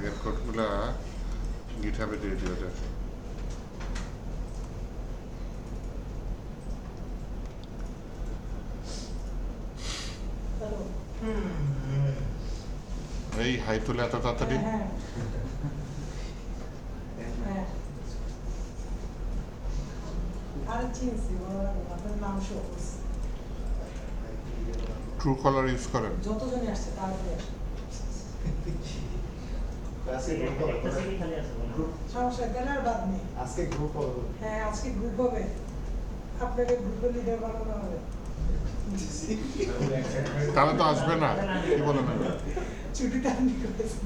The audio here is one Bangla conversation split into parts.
আগের কোডগুলো গিটহাবে দিয়ে দিও ওদের। এই হাই তুলে এত তাড়াতাড়ি ট্রু কলার ইউজ করেন? যতজনই আসছে তাড়াতাড়ি আসে। সমস্যা তাহলে আর বাদ নেই। আজকে গ্রুপ হবে। হ্যাঁ আজকে গ্রুপ হবে, আপনাকে গ্রুপের লিডার বানানো হবে। তাহলে তো আসবে না, কি বলেন? ছুটিটা আপনি করেছেন।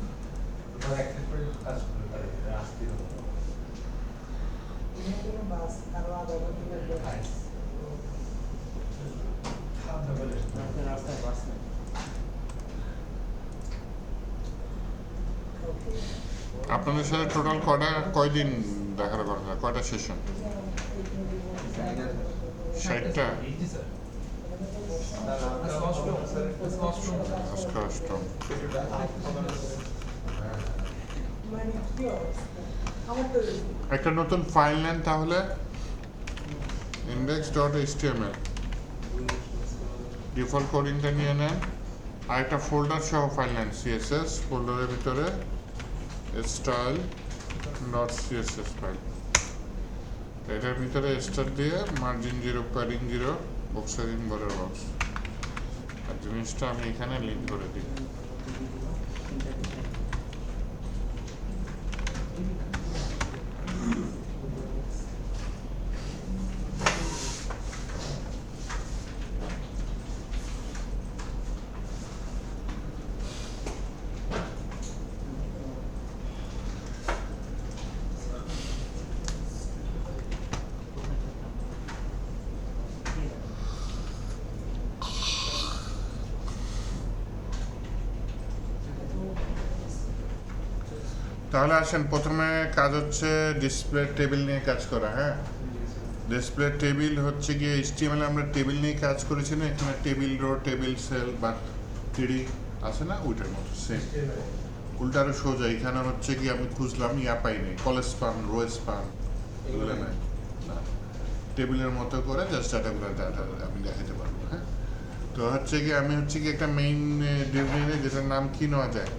বাস আরো আধা ঘন্টা রাস্তায় বাস নেই। আপনাদের সাথে টোটাল কয়দিন দেখার কথা, কয়টা সেশন? 60টা? আজকে অষ্টম। একটা নতুন ফাইল নেন তাহলে, index.html ডিফল্ট কোডিংটা নিয়ে নেন, আর একটা ফোল্ডার সহ ফাইল নেন, CSS ফোল্ডারের ভিতরে style.css ফাইল, এটার ভিতরে স্টার দিয়ে মার্জিন 0, প্যাডিং 0, বক্সের ইনবরের বক্স, আর জিনিসটা আমি এখানে লিঙ্ক করে দিই। তাহলে আসেন, প্রথমে কাজ হচ্ছে ডিসপ্লে টেবিল নিয়ে কাজ করা। হ্যাঁ, ডিসপ্লে টেবিল হচ্ছে গিয়ে HTML আমরা টেবিল নিয়ে কাজ করেছি না, এখানে টেবিল রো, টেবিল সেল বা টিডি আছে না, ওইটার মতো সেম, উল্টা আরো সোজা। এখানে হচ্ছে কি আমি খুঁজলাম, পাই নাই, কলেজ স্পান, রো স্পান, এগুলো নাই, না, টেবিলের মতো করে জাস্ট ডাটাগুলো আমি দেখাতে পারবো। হ্যাঁ, তো হচ্ছে কি আমি হচ্ছে কি একটা মেইন ডিভ নিয়ে নিই, যেটার নাম কি নেওয়া যায়,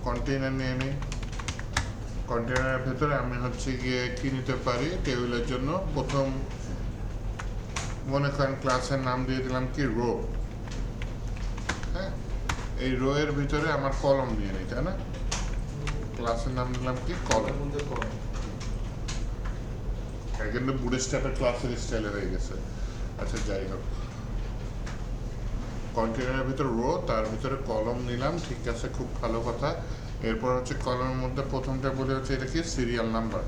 কন্টেইনার নিয়ে নিই। কন্টেনারের ভেতরে আমি হচ্ছে গিয়ে কি নিতে পারি, টেবিলের জন্য প্রথম মনে করেন ক্লাসের নাম দিয়ে দিলাম কি রো। হ্যাঁ, এই রো এর ভিতরে আমার কলম নিয়ে নিই, তাই না? ক্লাসের নাম দিলাম কি কলম। কিন্তু বুটস্ট্র্যাপের ক্লাসের স্টাইলে হয়ে গেছে। আচ্ছা যাই হোক, কন্টেনারের ভিতরে রো, তার ভিতরে কলম নিলাম, ঠিক আছে, খুব ভালো কথা। এরপর হচ্ছে কলমের মধ্যে প্রথমটা বলে হচ্ছে এটা কি সিরিয়াল নাম্বার,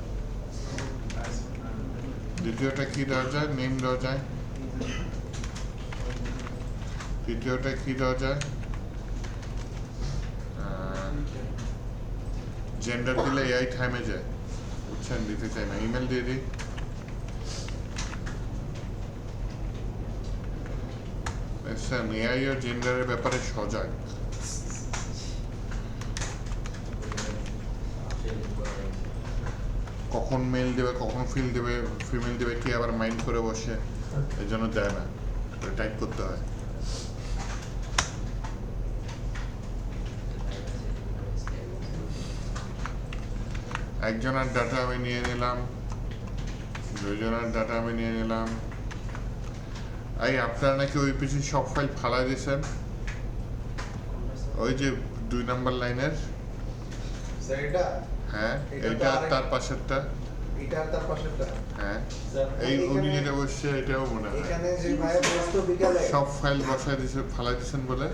দ্বিতীয়টা কি দেওয়া যায়, নেম দেওয়া যায়, তৃতীয়টা কি দেওয়া যায়, জেন্ডার দিলে এআই থামে যায়, বুঝছেন, দিতে চাই না, ইমেল দিয়ে দিই। এআই ও জেন্ডারের ব্যাপারে সজাগ। কখন মেল দেবে, কখন ফিমেল দেবে, কি আবার মাইন্ড করে বসে, এই জন্য দেয় না, টাইপ করতে হয়। একজনের ডাটা আমি নিয়ে নিলাম, দুইজনের ডাটা আমি নিয়ে নিলাম। এই আপনারা নাকি ওই পিছনে সব ফাইল ফালাই দিয়েছেন, ওই যে 2 নাম্বার লাইনের। হ্যাঁ, এইটা তার পাশেরটা, এটা তার পাশেরটা। হ্যাঁ, এই উনি যেটা বসছে এটাও মনে হয় এখানে যে ভাই বসত বিকালে সব ফাইল বসায় দিয়েছে, ফালাই দিয়েছেন বলে।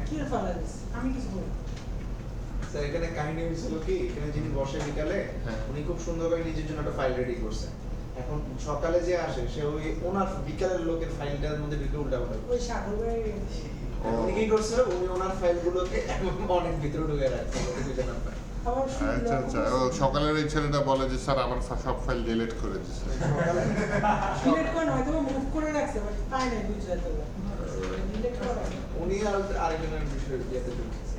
কি ফালাই দিস, আমি কিছু বলি স্যার, এখানে কাহিনী হয়েছিল কি, এখানে যিনি বসে বিকালে, উনি খুব সুন্দর করে নিজের জন্য একটা ফাইল রেডি করছেন। এখন সকালে যে আসে সে ওই ওনার বিকালের লোকের ফাইলটার মধ্যে ঢুকে উল্টাপাল্টা ওই সাগর ভাই উনি কি করছিল, উনি ওনার ফাইলগুলোকে অনেক ভিতরে ঢুকে রাখছে, বুঝতে না পারে। আচ্ছা আচ্ছা, ও সকালের এই ছেলেটা বলে যে স্যার আমার সব ফাইল ডিলিট করে দিয়েছে। ডিলিট করে নয়, তবে মুভ করে রাখছে, বাট পাই নাই বুঝতে পারবে। ডিলিট করে উনি আর আরেকজনের বিষয় ইয়েতে ঢুকছে।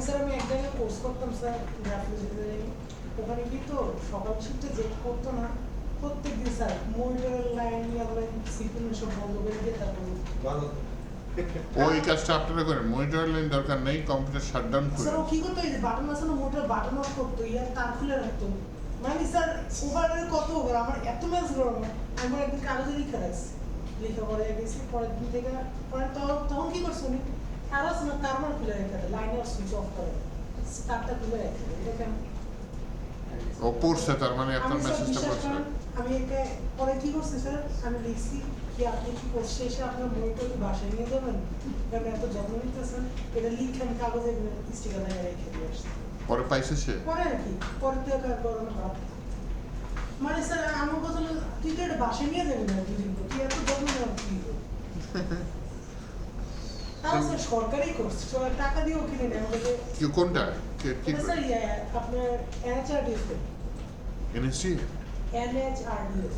স্যার আমি এক জায়গায় কোর্স করতাম স্যার গ্রাফিক ডিজাইনিং, ওখানে কিন্তু সকাল শিফটে যে করতো না প্রত্যেক দিন স্যার মনিটরের লাইন ইয়াগুলো সিপিইউ সব বন্ধ করে দিয়ে তারপর ভালো ওই কাজটা আপনারা করেন, মনিটর লাইন দরকার নেই, কম্পিউটার শাটডাউন করে। স্যার ও কি করতো, এই যে বাটন আছে না মোটর বাটন অফ করতো, ইয়ার তার খুলে রাখতো। মানে স্যার ওভারের কত ওভার আমার এত ম্যাচ গরম, আমি একদিন কাগজে লিখে রাখছি, লিখে পরে গেছি, পরের দিন থেকে পরে তখন কি করছো উনি আর আছে না তার মানে খুলে রেখে দেয়, লাইনার সুইচ অফ করে তারটা খুলে রেখে দেয়। এটা কেন? ও পড়ছে, তার মানে আপনার আমি স্যার মেসেজটা বিশ্বাস পড়ছে। করেন, আমি একে পরে কি করছি স্যার, আমি লিখছি কি আপনি কি কোর্স শেষে আপনার মনিটর কি বাসায় নিয়ে যাবেন, কারণ এত যত্ন নিতেছেন, এটা লিখে আমি কাগজে স্টিকার লাগিয়ে রেখে দিয়ে আসছি। পরে পাইছে সে? পরে আর কি পরে থেকে আর গরম ভাব, মানে স্যার আমার কথা হলো তুই তো এটা বাসায় নিয়ে যাবি না দুদিন পর, তুই এত যত্ন নেওয়ার কি তাও স্যার সরকারি কোর্স, টাকা দিয়েও কিনে নেয় আমাকে। কি কোনটা? কি স্যার আপনার NHRDS এনএসটি?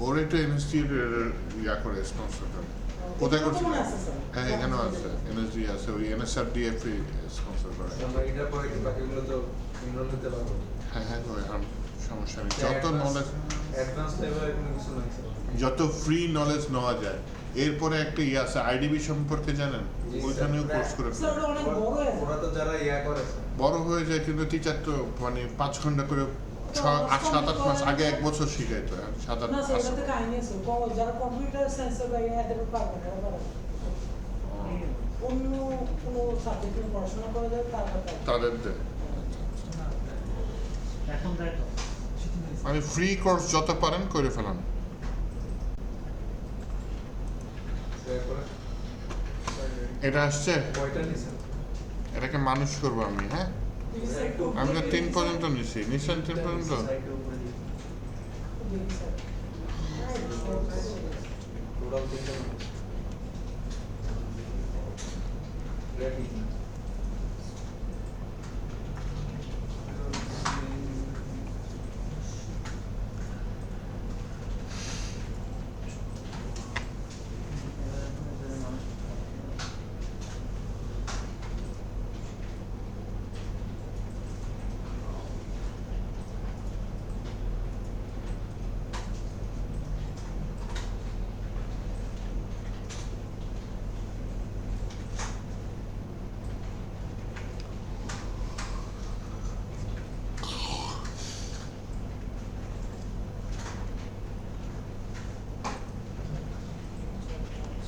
ওর একটু এনএসটি ইয়া করে স্পন্সর করে। কোথায় করছে? মনে আছে স্যার? হ্যাঁ এখানেও আছে, এনএসডি আছে, ওই এনএসআরডিএফ স্পন্সর করে। আমরা এটার পরে কি বাকিগুলো তো ইনরোল নিতে পারবো। হ্যাঁ হ্যাঁ ওই সমস্যা নেই, যত নলেজ, অ্যাডভান্স লেভেলে কোনো কিছু নাই স্যার। যত ফ্রি নলেজ নেওয়া যায়। এরপরে একটা ইয়ে আছে আইডিবি সম্পর্কে জানেন, জি, ওইখানেও স্যার। কোর্স করে স্যার ওটা অনেক বড় হয়ে ওরা তো যারা ইয়া করে স্যার, বড় হয়ে যায়, কিন্তু টিচার তো মানে 5 ঘন্টা করে 7-8 মাস আগে 1 বছর শিখাইতো, 7-8 না স্যার মাস। ওটাতে কাহিনী আছে, যারা কম্পিউটার সায়েন্সের বাইরে এদের পারবে না, এরা পারবে না। অন্য কোনো সাবজেক্ট নিয়ে পড়াশোনা করে যায় তারপর তাদের দেয়। এখন তাই তো মানে ফ্রি কোর্স যত পারেন করে ফেলান। এরপরে এটা আসছে, কয়টা নিছেন? এটাকে মানুষ করবো আমি। হ্যাঁ আমি তো 3 পর্যন্ত নিছি, নিছেন 3 পর্যন্ত? টোটাল 3টা রেডি।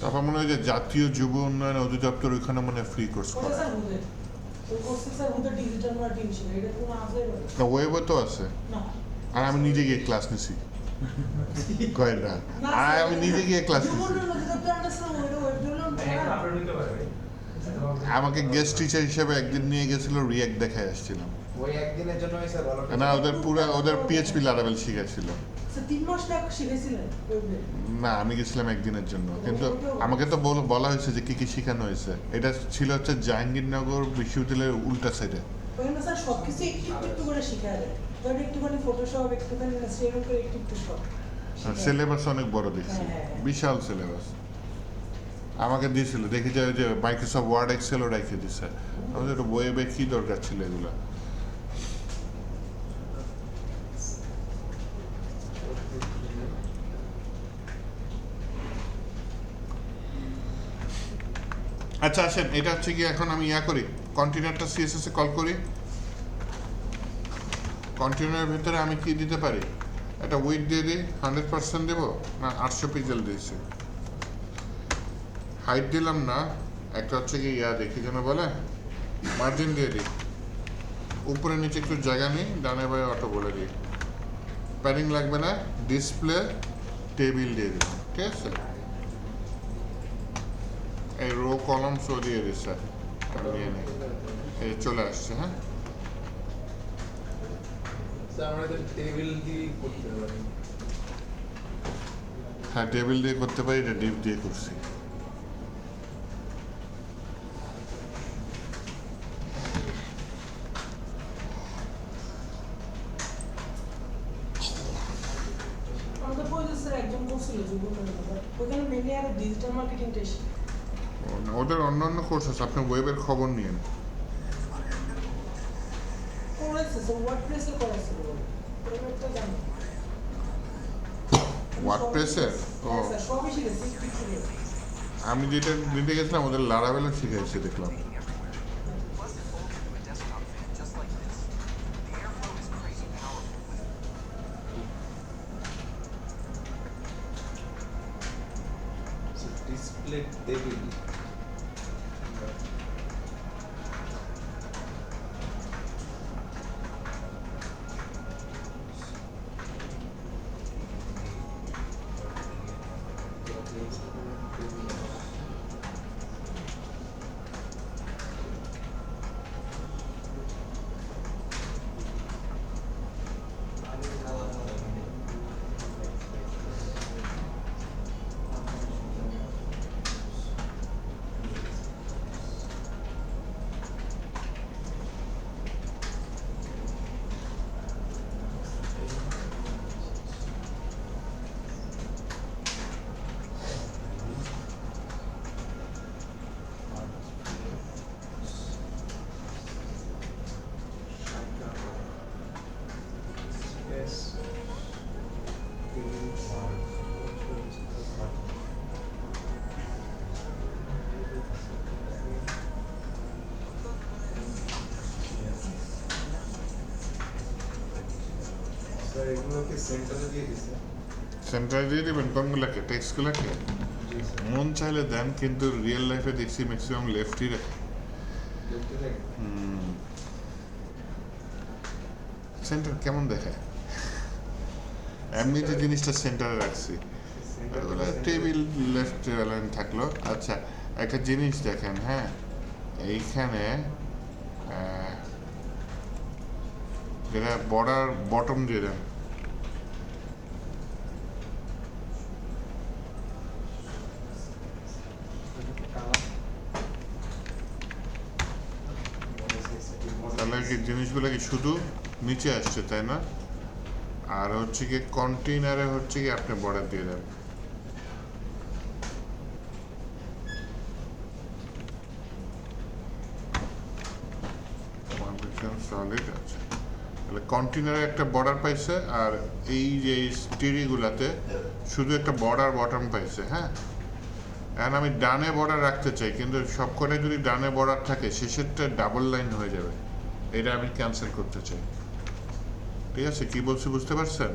তারপর মনে হয় যে জাতীয় যুব উন্নয়ন অধিদপ্তর ওইখানে মনে ফ্রি কোর্স ওটা করে। স্যার বুঝে ওই কোর্সে স্যার বুঝে ডিজিটাল মার্কেটিং এটা কোনো আছে না ওয়েবও তো আছে, না আর আমি নিজে গিয়ে ক্লাস নিছি কয় না, আর আমি নিজে গিয়ে ক্লাস নিছি। আমাকে গেস্ট টিচার হিসেবে একদিন নিয়ে গেছিল, রিয়াক্ট দেখায় আসছিলাম। ওই একদিনের জন্যই স্যার ভালো না ওদের পিএইচপি লারাবেল শিখেছিল। 3 মাস টাকা শিখেছিলেন ওয়েবে? না আমি গেছিলাম একদিনের জন্য, কিন্তু আমাকে তো বলা হয়েছে যে কি কি শেখানো হয়েছে। এটা ছিল হচ্ছে জাহাঙ্গীরনগর বিশ্ববিদ্যালয়ের উল্টা সাইডে। ওখানে স্যার সবকিছু একটু করে শেখায় দেয়, ধরেন একটুখানি ফটোশপ, একটুখানি ইলাস্ট্রেটর করে একটু সব সিলেবাস অনেক বড় দেখছি, বিশাল সিলেবাস। আমাকে দিয়েছিল, দেখি যায় যে মাইক্রোসফট ওয়ার্ড এক্সেলও রেখে দিচ্ছে। আমাদের ওয়েবে কি দরকার ছিল এগুলো? আচ্ছা আসেন, এটা হচ্ছে কি এখন আমি ইয়া করি, কন্টেনারটা সিএসএস এ কল করি। কন্টেনারের ভিতরে আমি কি দিতে পারি? একটা উইথ দিয়ে দিই, 100% দেবো না 800 পিক্সেল দিয়েছি। হাইট দিলাম না, একটা হচ্ছে কি ইয়া দেখি যেন বলে মার্জিন দিয়ে দিই, উপরে নিচে একটু জায়গা নিই, ডানে বায়ে অটো বলে দিই, প্যাডিং লাগবে না, ডিসপ্লে টেবিল দিয়ে দিলাম, ঠিক আছে। এই রো কলামসও দিয়ে দিচ্ছে, নিয়ে নিই, এই চলে আসছে। হ্যাঁ স্যার আমরা তো টেবিল দিয়ে করতে পারি। হ্যাঁ টেবিল দিয়ে করতে পারি, এটা ডিপ দিয়ে করছি। আমাদের পরিচিত স্যার একজন করছিল যুবক, ওখানে মেনলি আর ডিজিটাল মার্কেটিংটা এসে ওদের অন্যান্য কোর্স আছে, আপনি ওয়েবের খবর নিয়েন। করাইছে, সো ওয়ার্ডপ্রেসে করাইছে এটা জানো। ওয়ার্ডপ্রেসের ও হ্যাঁ স্যার, সবই শিখেছি একটু একটু করে। আমি যেটা নিতে গেছিলাম ওদের লারাভেলও শিখাইছে দেখলাম। ডিসপ্লে টেবিল স্যার এগুলোকে সেন্টারে দিয়ে দিছে। সেন্টারে দিয়ে দেবেন কোনগুলোকে, টেক্সটগুলোকে? জি স্যার। মন চাইলে দেন, কিন্তু রিয়েল লাইফে দেখছি ম্যাক্সিমাম লেফটই রাখে। দেখতে থাকে। সেন্টার কেমন দেখায়? এমনি যে জিনিসটা সেন্টারে রাখছি টেবিল লেফট অ্যালাইন থাকলো। আচ্ছা একটা জিনিস দেখেন, হ্যাঁ এইখানে যেটা বর্ডার বটম দিয়ে দেন, তাহলে কি জিনিসগুলো কি শুধু নিচে আসছে, তাই না? আর হচ্ছে কি কন্টেইনারে হচ্ছে কি আপনি বর্ডার দিয়ে দেন। সলিড আছে, তাহলে কন্টেইনারে একটা বর্ডার পাইছে, আর এই যে স্টিরিগুলাতে শুধু একটা বর্ডার বটম পাইছে। হ্যাঁ, এখন আমি ডানে বর্ডার রাখতে চাই, কিন্তু সবকটায় যদি ডানে বর্ডার থাকে শেষেরটা ডাবল লাইন হয়ে যাবে, এটা আমি ক্যান্সেল করতে চাই। ঠিক আছে, কি বলছি বুঝতে পারছেন?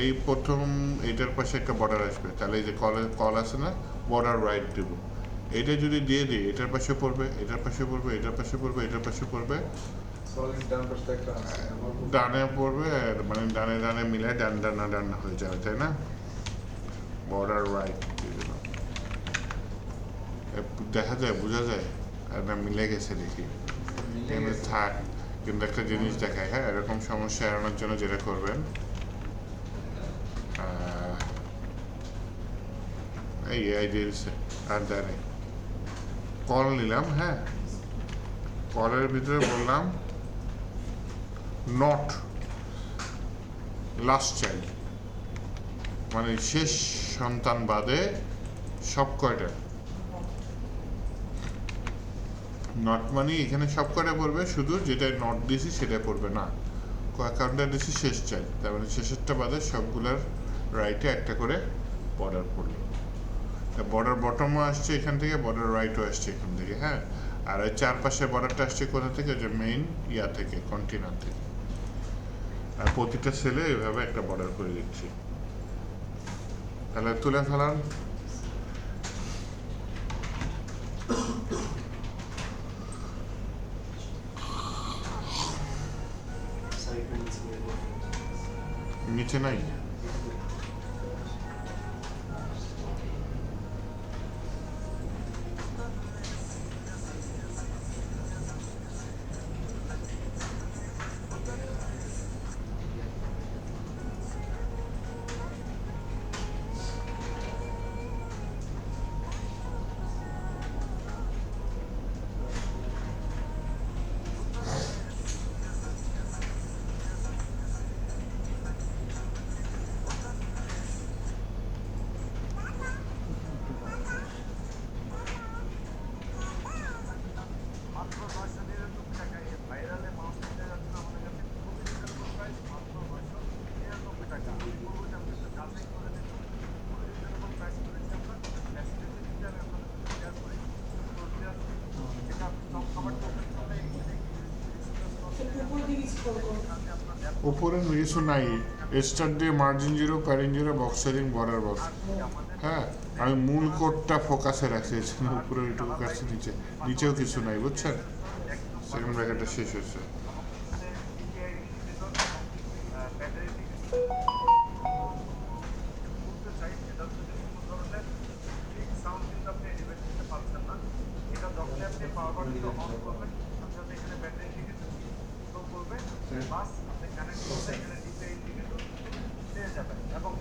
এই প্রথম এইটার পাশে একটা বর্ডার আসবে, তাহলে এই যে কল আছে না, বর্ডার রাইট দেবো। এটা যদি দিয়ে দিই এটার পাশে পড়বে, এটার পাশে পড়বে, এটার পাশে পড়বে, এটার পাশে পড়বে, সলিড ডান পাশে একটা আছে আমার খুব ডানে পড়বে, আর মানে ডানে ডানে মিলে ডান্না হয়ে যাবে, তাই না? বর্ডার রাইট দিয়ে দিলাম, দেখা যায়, বোঝা যায়, আর না মিলে গেছে দেখি। মিলে কিন্তু গেছে। থাক, কিন্তু একটা জিনিস দেখায়, হ্যাঁ এরকম সমস্যা এড়ানোর জন্য যেটা করবেন, এই দিয়েছে আর দাঁড়ে কল নিলাম, হ্যাঁ কলের ভিতরে বললাম নট লাস্ট চাইল্ড, মানে শেষ সন্তান বাদে সব কয়টা। নট মানে এখানে সব কয়টা পড়বে, শুধু যেটাই নট দিছি সেটাই পড়বে না, কাউন্টার দিছি শেষ চাইল্ড, তার মানে শেষেরটা বাদে সবগুলার রাইটে একটা করে বর্ডার পড়লো। বর্ডার বটমও আসছে এখান থেকে, বর্ডার রাইটও আসছে এখান থেকে। হ্যাঁ, আর ওই চারপাশে বর্ডারটা আসছে কোথা থেকে, যে মেইন ইয়া থেকে, কন্টেইনার থেকে। আর প্রতিটা সেলে এইভাবে একটা বর্ডার করে দিচ্ছি। তাহলে তুলে ফেলান। নিচে নাই, উপরে কিছু নাই, স্টার দিয়ে margin zero, padding zero, box sizing, border box. হ্যাঁ, আমি মূল কোডটা ফোকাসে রাখছি, উপরে ওইটুকু কাছে, নিচেও কিছু নাই, বুঝছেন? সেকেন্ড ব্র্যাকেটটা শেষ হয়েছে। এবং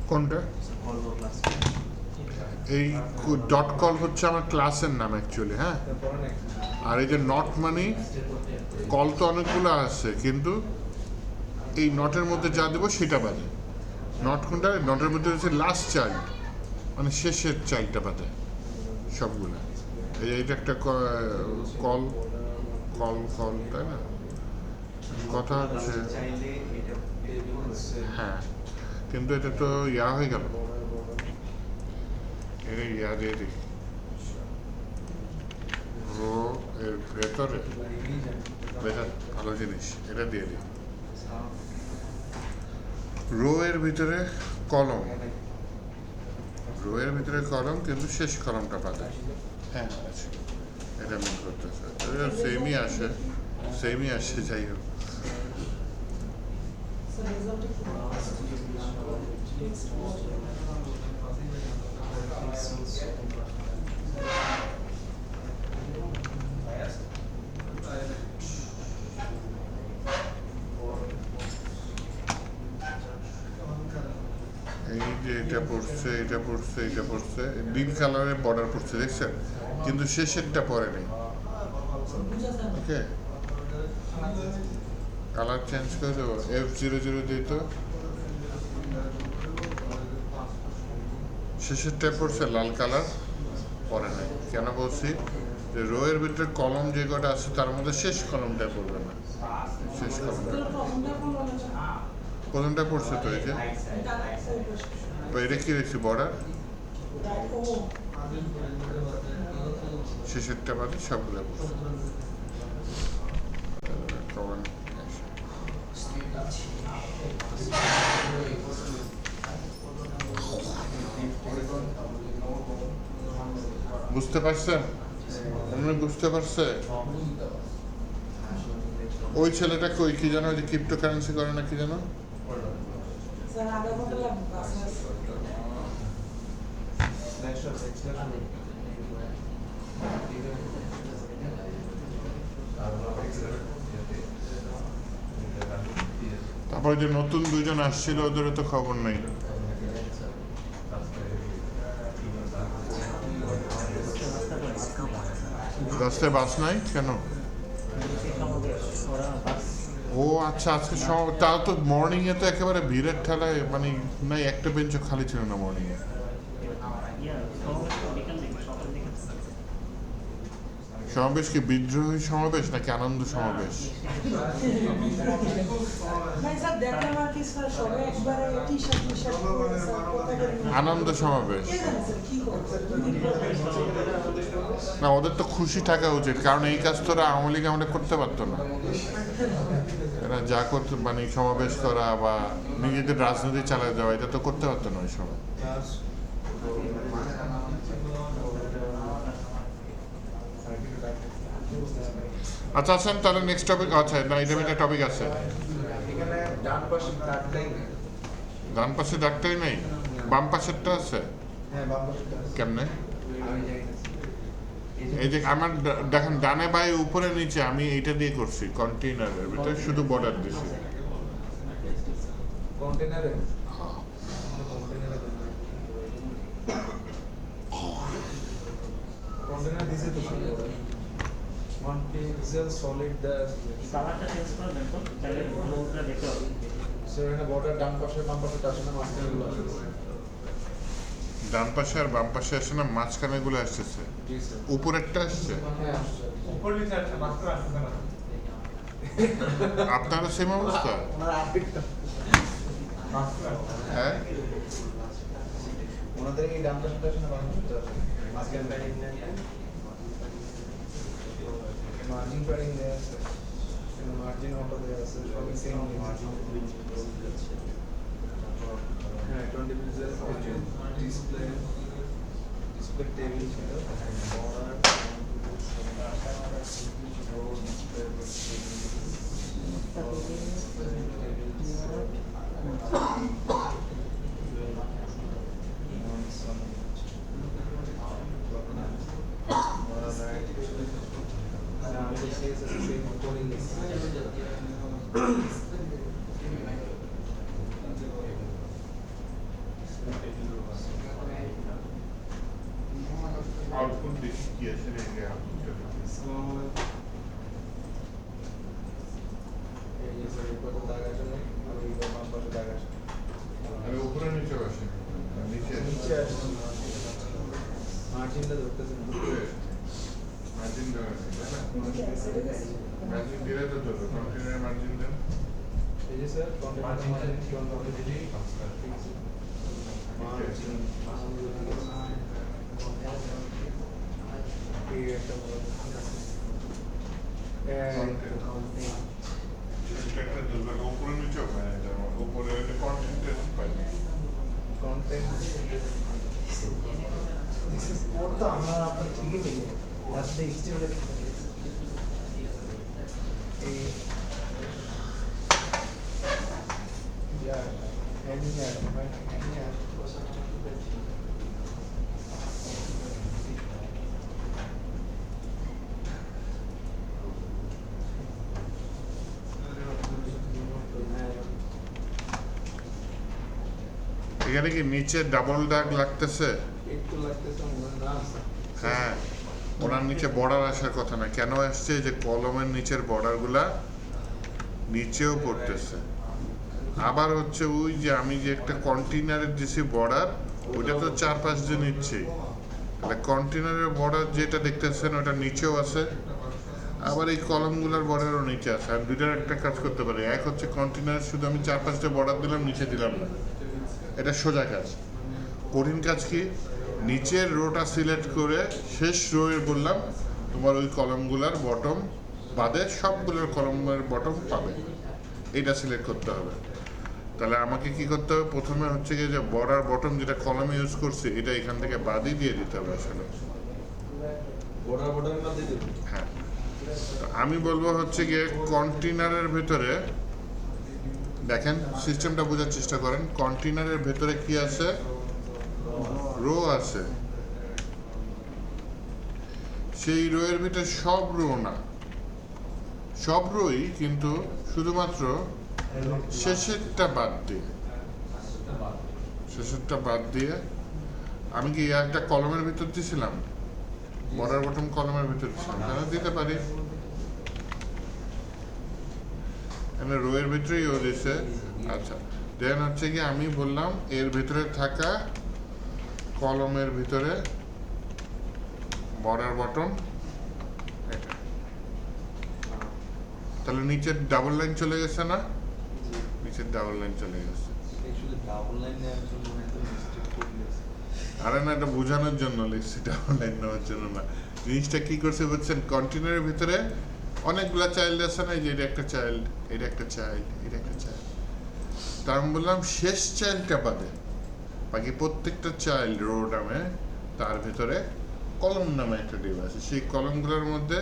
কোনটা? এই ডট কল হচ্ছে আমার ক্লাসের নাম অ্যাকচুয়ালি, হ্যাঁ। আর এই যে নট মানে কল তো অনেকগুলো আছে, কিন্তু এই নটের মধ্যে যা দেবো সেটা বাদে। নট কোনটা? নটের মধ্যে হচ্ছে লাস্ট চাইল্ড, মানে শেষের চাইল্ডটা বাদে সবগুলো। এইটা একটা কল কল কল, তাই না? কথা হচ্ছে হ্যাঁ, কিন্তু এটা তো ইয়া হয়ে গেল, এটা ইয়া দিয়ে দিই রো এর ভেতরে, বেটার ভালো জিনিস, এটা দিয়ে দিই রো এর ভিতরে কলম, রো এর ভিতরে কলম, কিন্তু শেষ কলমটা বাদে। হ্যাঁ আছে, এটা মিন করতেছে, সেমই আসে, সেমই আসে, যাই হোক। এই যে এটা পড়ছে, এটা পড়ছে, এটা পড়ছে, ডিপ কালারের বর্ডার পড়ছে, দেখছেন? কিন্তু শেষেরটা পরে নেই। ওকে, কালার চেঞ্জ করে দেবো F00 দিয়ে তো শেষেরটা পড়ছে লাল কালার পরে নাই কেন বলছি যে রো এর ভিতরে কলম যে কটা আছে তার মধ্যে শেষ কলমটা পড়বে না শেষ কলমটা প্রথমটা পড়ছে তো এই যে এটা কি রেখেছি বর্ডার শেষেরটা বাদে সবগুলো পড়ছে বুঝতে পারছেন আপনি বুঝতে পারছে ওই ছেলেটা কই কি জানো যে ক্রিপ্টো কারেন্সি করে না কি জানো তারপরে যে নতুন দুজন আসছিল ওদেরও তো খবর নেই রাস্তায় বাস নাই কেন ও আচ্ছা আজকে তাও তো মর্নিং এ তো একেবারে ভিড়ের ঠেলায় মানে নাই একটা বেঞ্চও খালি ছিল না মর্নিং এ সমাবেশ কি বিদ্রোহী সমাবেশ নাকি আনন্দ সমাবেশ আনন্দ সমাবেশ না ওদের তো খুশি থাকা উচিত কারণ এই কাজ তোরা আওয়ামী লীগ আমাদের করতে পারতো না এরা যা করতে মানে সমাবেশ করা বা নিজেদের রাজনীতি চালিয়ে যাওয়া এটা তো করতে পারতো না ওই সময় আচ্ছা আসেন তাহলে নেক্সট টপিক আচ্ছা না এটা একটা টপিক আছে ডান পাশে ডাক্তারই নেই বাম পাশেরটা আছে কেমনে এই যে আমার দেখেন ডানে বাই উপরে নিচে আমি এইটা দিয়ে করছি কন্টেইনারের ভিতরে শুধু বর্ডার দিছি কন্টেইনারে কন্টেইনার দিছে তো one pixel solid the কালারটা চেঞ্জ করে দেন তো তাহলে ব্লুটা দেখতে হবে সো এটা বর্ডার ডান পাশে বাম পাশে তার সাথে মাঝখানে গুলো আছে ডান পাশে আর বাম পাশে আসছে না মাঝখানে গুলো আসতেছে জি স্যার উপরেরটা আসছে হ্যাঁ উপর নিচে আছে মাত্র আসছে না আপনারও সেম অবস্থা ওনার আপডেটটা হ্যাঁ ওনাদের এই ডান পাশে আসে না বাম পাশে আসে মাঝখানে মার্জিন প্যাডিং দেয়া আছে মার্জিন অটো দেয়া আছে সবই সেম মার্জিন হ্যাঁ 20 পিক্সেল ডিসপ্লে টেবিল ছিল বর্ডার আউটপুট দেখি কি আছে রে আমি উপরে নিচে আসে নিচে মার্জিনটা ধরতেছে না মার্জিন দেওয়া আছে তাই না মার্জিন দিলে তো ধরো কন্টেনারের মার্জিন দেন এই যে স্যার কন্টেনার মার্জিন কোন ভাবে দিদি মার্জিন এই একটা একটা দুর্বল উপরে নিচে হয় এটা উপরে কন্টেন্ট পাই কন্টেন্ট ওর তো আমরা আপনার ঠিকই পেয়ে রাস্তায় এক্সটেন্ড এই ইয়া হ্যান্ডিয়ার হ্যান্ডিয়ার এখানে কি নিচে ডাবল দাগ লাগতেছে একটু লাগতেছে মনে না হ্যাঁ ওনার নিচে বর্ডার আসার কথা না কেন আসছে যে কলমের নিচের বর্ডার গুলা নিচেও পড়তেছে। আবার হচ্ছে ওই যে আমি যে একটা কন্টেইনারের দিছি বর্ডার, ওটা তো 4-5 দিন নিচ্ছি, তাহলে কন্টেইনারের বর্ডার যেটা দেখতেছেন ওটা নিচেও আছে, আবার এই কলমগুলোর বর্ডারও নিচে আছে। আমি দুইটার একটা কাজ করতে পারি, এক হচ্ছে কন্টেইনার শুধু আমি 4-5টা বর্ডার দিলাম, নিচে দিলাম না, এটা সোজা কাজ। কঠিন কাজ কি, নিচের রোটা সিলেক্ট করে শেষ রোয়ে বললাম তোমার ওই কলমগুলোর বটম বাদে সবগুলোর কলমের বটম পাবে, এটা সিলেক্ট করতে হবে। তাহলে আমাকে কি করতে হবে, প্রথমে হচ্ছে কি যে বর্ডার বটম যেটা কলমে ইউজ করছি এটা এখান থেকে বাদই দিয়ে দিতে হবে আসলে। বর্ডার বর্ডারের মধ্যে দেব। হ্যাঁ, তো আমি বলবো হচ্ছে গিয়ে কন্টেইনারের ভেতরে দেখেন, সিস্টেমটা বোঝার চেষ্টা করেন। কন্টেইনারের ভেতরে কি আছে, রো আছে, সেই রোয়ের ভিতরে সব রো না, সব রোই কিন্তু শুধুমাত্র শেষেরটা বাদ দিয়ে, শেষেরটা বাদ দিয়ে আমি কি একটা কলমের ভিতর দিয়েছিলাম, বর্ডার বটম কলমের ভিতর দিয়েছিলাম, তাহলে দিতে পারি। এখানে রোয়ের ভিতরেই ও দিছে। আচ্ছা, দেন হচ্ছে কি আমি বললাম এর ভিতরে থাকা কলমের ভিতরে বর্ডার বটম এটা, তাহলে নিচের ডাবল লাইন চলে গেছে না, নিচের ডাবল লাইন চলে গেছে। অ্যাকচুয়ালি ডাবল লাইন নেওয়ার জন্য হয়তো মিস্টেক করলেছি। আরে না, এটা বোঝানোর জন্য লিখছি, ডাবল লাইন নেওয়ার জন্য না। জিনিসটা কি করছে বুঝছেন, কন্টেইনারের ভিতরে অনেকগুলা চাইল্ড আছে না, যে এটা একটা চাইল্ড, এটা একটা চাইল্ড, এটা একটা চাইল্ড, তা আমি বললাম শেষ চাইল্ডটা বাদে বাকি প্রত্যেকটা চাইল্ড রো নামে তার ভিতরে কলম নামে একটা ডিভ আছে, সেই কলমগুলোর মধ্যে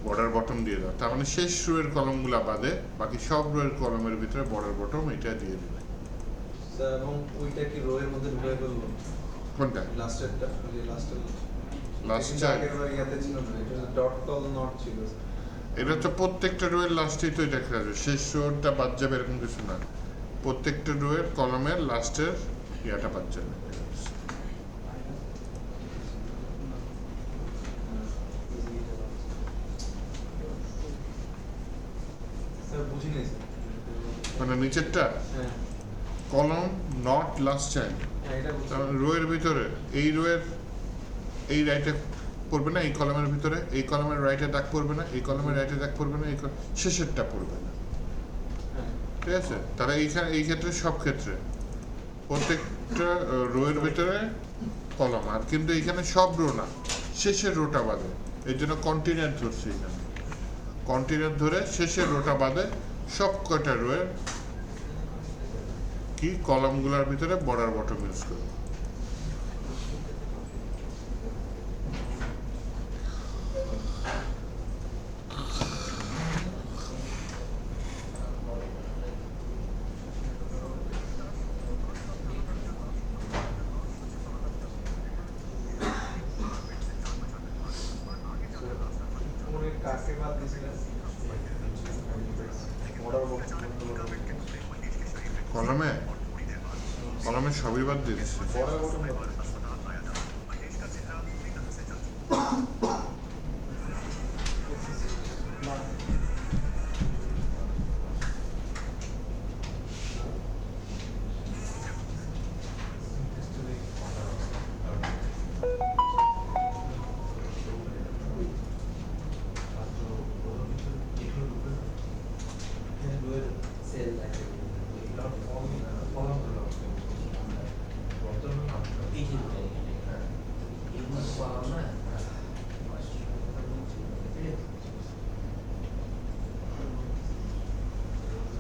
বর্ডার বটম দিয়ে দাও। তার মানে শেষ রোয়ের কলমগুলা বাদে বাকি সব রোয়ের কলমের ভিতরে বর্ডার বটম এটা দিয়ে দিবে। স্যার এবং ওইটা কি রো এর মধ্যে ঢুকে ফেললো? কোনটা? লাস্টেরটা, ওই যে লাস্টের লাস্ট চাইল্ড, আগের বার ইয়াতে ছিল না, এটা ডট কল নট ছিল। এটা তো প্রত্যেকটা রোয়ের লাস্টেই তো এটা খেলা যাবে, শেষ রোটা বাদ যাবে এরকম কিছু না, প্রত্যেকটা রোয়ের কলমের লাস্টের ইয়াটা বাদ যাবে। স্যার বুঝি নাই স্যার। মানে নিচেরটা হ্যাঁ কলম নট লাস্ট চাইল্ড, হ্যাঁ এটা বুঝছি। রোয়ের ভিতরে এই রোয়ের এই রাইটে পড়বে না, এই কলমের ভিতরে এই কলমের রাইটে দাগ পড়বে না, এই কলমের রাইটে দাগ পড়বে না, এই শেষেরটা পড়বে না, হ্যাঁ ঠিক আছে। তাহলে এইখানে এই ক্ষেত্রে সব ক্ষেত্রে প্রত্যেকটা রোয়ের ভিতরে কলম, আর কিন্তু এইখানে সব রো না, শেষের রোটা বাদে, এর জন্য কন্টিনিউয়াস ধরছি এখানে, কন্টিনিউয়াস ধরে শেষের রোটা বাদে সব কয়টা রোয়ের কি কলমগুলোর ভিতরে বর্ডার বটম ইউজ করব। ওরে কাকে বাদ দিছিলেন? বর্ডার বটম কলমে কলমে সবই বাদ দিয়ে দিচ্ছে। বর্ডার বটম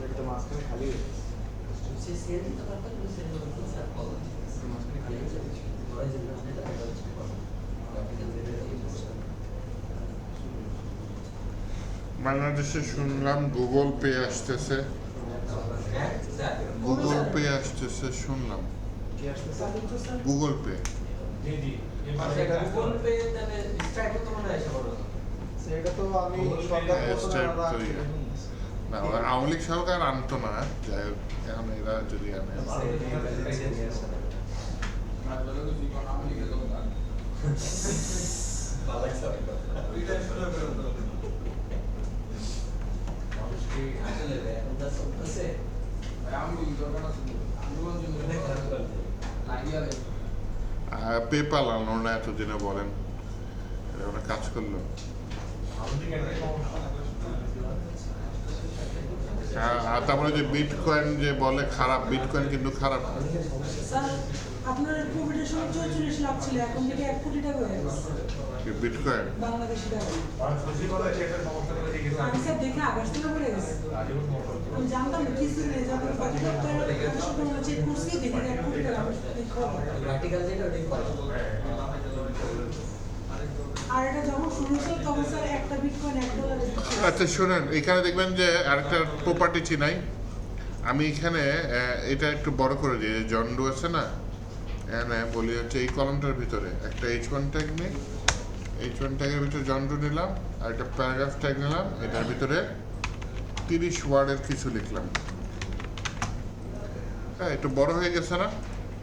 একটা মাঝখানে খালি হয়ে গেছে। মাঝখানে খালি হয়ে গেছে। বাংলাদেশে শুনলাম গুগল পে আসতেছে, গুগল পে আসতেছে শুনলাম, কি আসতেছে? Google pay. জি জি সেটা তো আমি সরকার হ্যাঁ, বলতো না, স্টেপ আমরা তো ইয়ে। না, ওরা আওয়ামী লীগ সরকার আনতো না, যাই হোক এখন এরা যদি আনে। পেপাল আনলো না এতদিনে বলেন, এটা ওরা কাজ করলো। তারপরে যে বিটকয়েন যে বলে খারাপ, বিটকয়েন কিন্তু খারাপ না। স্যার আপনার কোভিডের সময় 44 লাখ ছিল, এখন থেকে 1 কোটি টাকা হয়ে গেছে বিটকয়েন বাংলাদেশি টাকা। সমস্যা আমি স্যার দেখে আকাশ থেকে পড়ে গেছে, আমি জানতাম না কিছু নেই, যখন কত টাকা চেক করছি দেখি 1 কোটি টাকা আমার প্র্যাকটিক্যাল যেটা ওটাই করে। আর এটা যখন শুরু হয়েছিল তখন স্যার একটা বিটকয়েন $1 আচ্ছা শোনেন, এখানে দেখবেন যে আরেকটা প্রপার্টি চিনাই আমি এখানে, এটা একটু বড় করে দিই। জন ডো আছে না, এখানে বলি হচ্ছে এই কলমটার ভিতরে একটা H1 ট্যাগ নিই, H1 ট্যাগের ভিতরে জন ডো নিলাম, আর একটা প্যারাগ্রাফ ট্যাগ নিলাম, এটার ভিতরে 30 ওয়ার্ডের কিছু লিখলাম। হ্যাঁ, একটু বড় হয়ে গেছে না?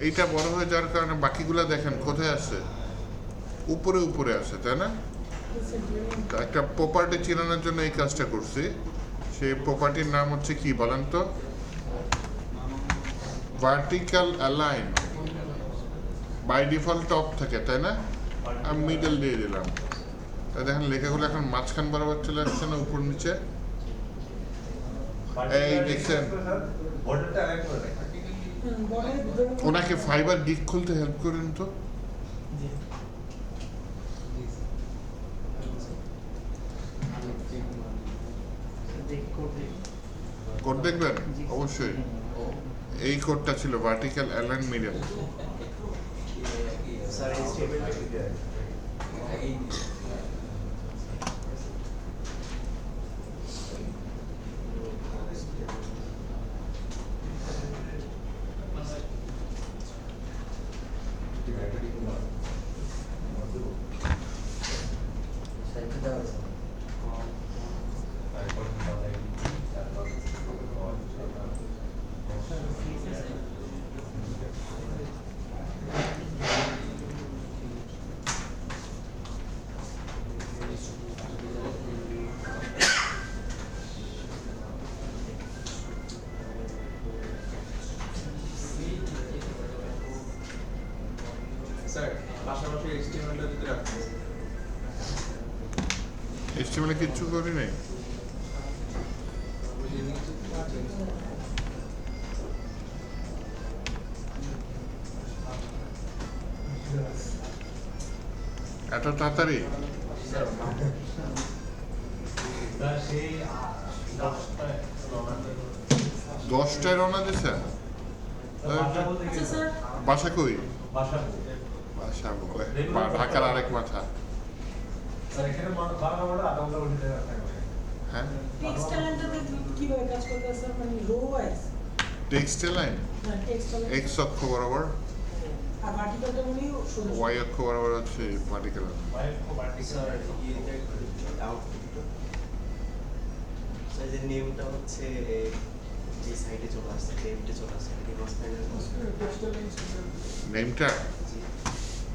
এইটা বড় হয়ে যাওয়ার কারণে বাকিগুলো দেখেন কোথায় আছে, উপরে উপরে আছে, তাই না? তো একটা প্রপার্টি চেনানোর জন্য এই কাজটা করছি। সেই প্রপার্টির নাম হচ্ছে কি বলেন তো? Vertical align. By default top থাকে, তাই না? আমি মিডল দিয়ে দিলাম, তাই দেখেন লেখাগুলো এখন মাঝখান বরাবর চলে আসছে না, উপর নিচে। এই দেখছেন, বর্ডারটা অ্যালাইন করে দেয়। ওনাকে ফাইবার গিগ খুলতে হেল্প করেন তো। কোড দেখবেন অবশ্যই। এই কোডটা ছিল ভার্টিক্যাল অ্যালাইন মিডল। স্যার এই স্টেটমেন্টটা স্যার পাশাপাশি HTML-টা যদি রাখতেন। HTML-এ কিচ্ছু করি নাই। ওই যে নিচে এত তাড়াতাড়ি সেই 10টায় রওনা দিছে। আচ্ছা স্যার বাসা কই? ভাষা বাসা ঢাকার আরেক মাথা। এখানে বাংলা বলে আধা ঘন্টা বসে থাকতে হবে। হ্যাঁ, টেক্সট ট্যালেন্টটাতে কিভাবে কাজ করতে স্যার, মানে রো ওয়াইজ টেক্সটাইল লাইন না টেক্সট ট্যালেন্ট এক্স অক্ষ বরাবর, আর ভার্টিক্যালটা মানে শুধু ওয়াই অক্ষ বরাবর হচ্ছে ভার্টিক্যাল। স্যার যে নেমটা হচ্ছে যে সাইডে চলে আসছে, নেমটা চলে আসছে কি মাঝখানে নেমটা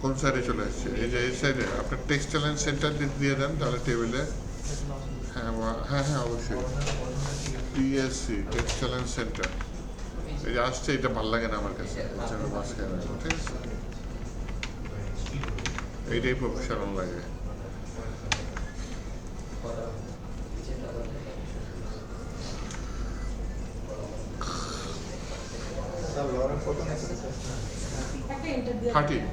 কোন সাইডে চলে আসছে? এই যে এই সাইডে আপনার টেক্সটাইল লাইন সেন্টার দিয়ে দেন তাহলে টেবিলে। হ্যাঁ হ্যাঁ হ্যাঁ অবশ্যই, TSC টেক্সটাইল লাইন সেন্টার। এই যে আসছে, এটা ভালো লাগে না আমার কাছে, এর জন্য মাঝখানে রাখবো, ঠিক আছে? এইটাই প্রফেশনাল লাগে। স্যার লরেন্স কত আছে স্যার? একটা এন্টার দিয়ে 30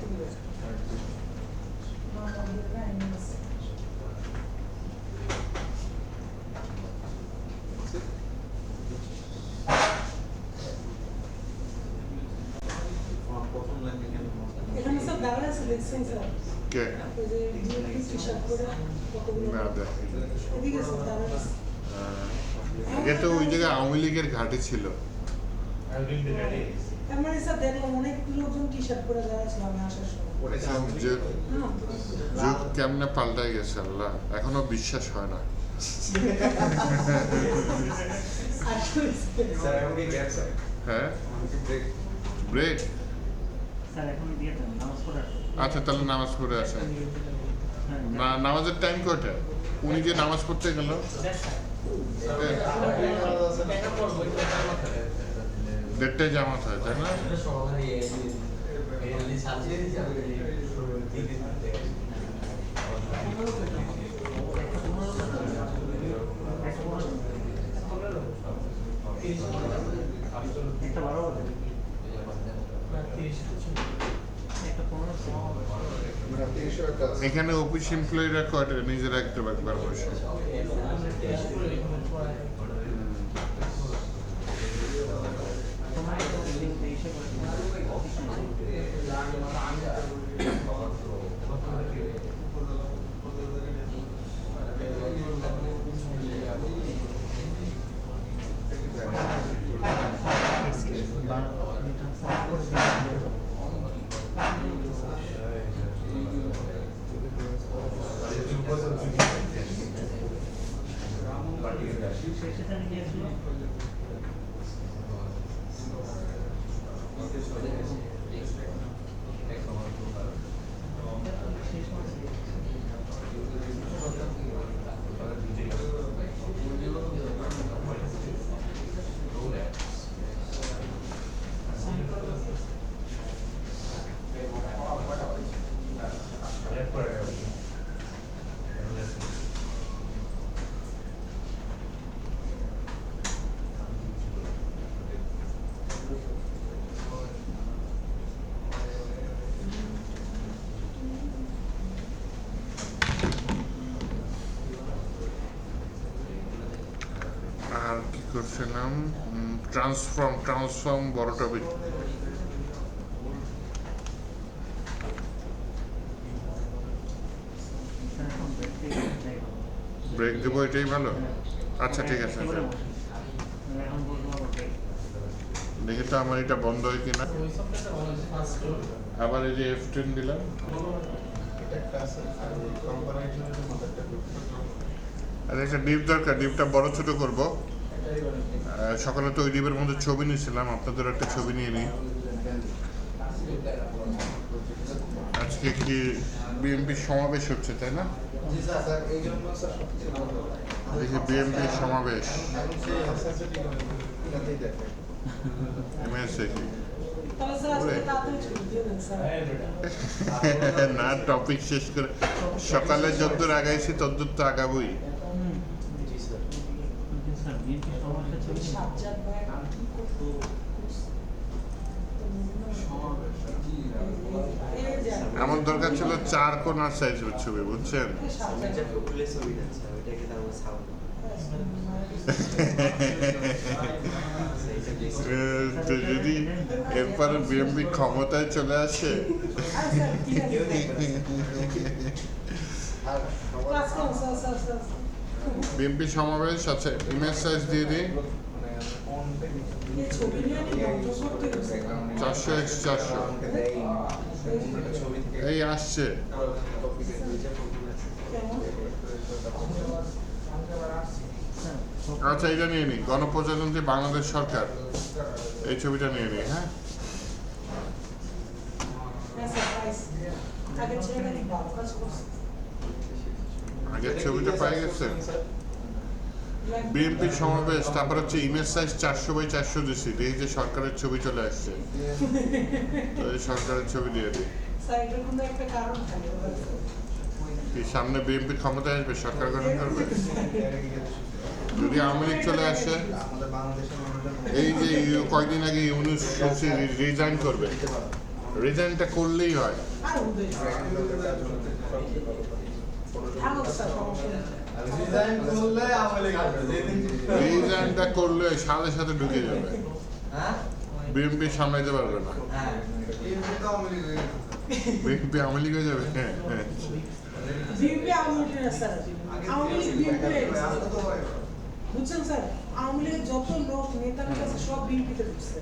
আমার প্রথম লাইন এখানে এখানে স্যার দাঁড়ায় আছে দেখছেন স্যার, কে ওই যে জিএপি টি-শার্ট পরে কতগুলো না দেখেন। এদিকে স্যার দাঁড়ায় আছে। এটা ওই জায়গায় আওয়ামী লীগের ঘাটে ছিল। তার মানে স্যার দেখলাম অনেক লোকজন টি-শার্ট পরে দাঁড়ায় ছিল আমি আসার সময়। ওটা কি আওয়ামী লীগ? যুগ হ্যাঁ কেমনে পাল্টাই গেছে আল্লাহ, এখনো বিশ্বাস হয় না। স্যার এখন কি গ্যাপ স্যার? হ্যাঁ, ব্রেক। ব্রেক। স্যার এখন দিয়ে দেন নামাজ পড়ার আচ্ছা তাহলে নামাজ পড়ে আসেন। না, নামাজের টাইম কয়টা? উনি যে নামাজ পড়তে গেল, দেড়টায় জামাত হয় তাই না? একটা 12 বাজে একটা 15 এখানে অফিস এমপ্লয়িরা কয়টা নিজেরা একবার বসে? আর কি করছিলাম? ট্রান্সফর্ম বড় টপিক। ব্রেক দেবো, এটাই ভালো। আচ্ছা ঠিক আছে, দেখি তো আমার এটা বন্ধ হয় কিনা। আবার এই যে F10 দিলাম। আর একটা ডিপ দরকার, ডিপটা বড় ছোট করবো। সকালে তো ওই ডিপের মধ্যে ছবি নিয়েছিলাম, আপনাদের একটা ছবি নিয়ে নিই। আজকে কি বিএনপি সমাবেশ হচ্ছে তাই না? দেখি বিএনপি সমাবেশ না, টপিক শেষ করে সকালে যতদূর আগাইছি ততদূর তো আগাবই। আমার দরকার ছিল 4 কোণার সাইজের ছবি, বুঝছেন? তো যদি এরপরে বিএনপি ক্ষমতায় চলে আসে, বিএনপি সমাবেশ আছে, ইমেজ সাইজ দিয়ে দিই 400x400। এই আসছে। আচ্ছা, এটা নিয়ে নিই, গণপ্রজাতন্ত্রী বাংলাদেশ সরকার, এই ছবিটা নিয়ে নিই। হ্যাঁ, আগের ছবিটা পাই গেছে। বিএনপি সমাবেশ, তারপর হচ্ছে ইমেজ সাইজ 400x400 দিচ্ছি, দেখি যে সরকারের ছবি চলে আসছে। তো এই সরকারের ছবি দিয়ে দিই। কি সামনে বিএনপি ক্ষমতায় আসবে, সরকার গঠন করবে? যদি আওয়ামী লীগ চলে আসে, এই যে কয়েকদিন আগে ইউনূস রিজাইন করবে, রিজাইনটা করলেই হয়। রিজাইনটা করলে সাথে সাথে ঢুকে যাবে, বিএনপি সামলাইতে পারবে না, বিএনপি আওয়ামী লীগ হয়ে যাবে। হ্যাঁ হ্যাঁ, বুঝছেন স্যার, আওয়ামী লীগের যত লোক নেতার কাছে সব বিএনপিতে ঢুকছে।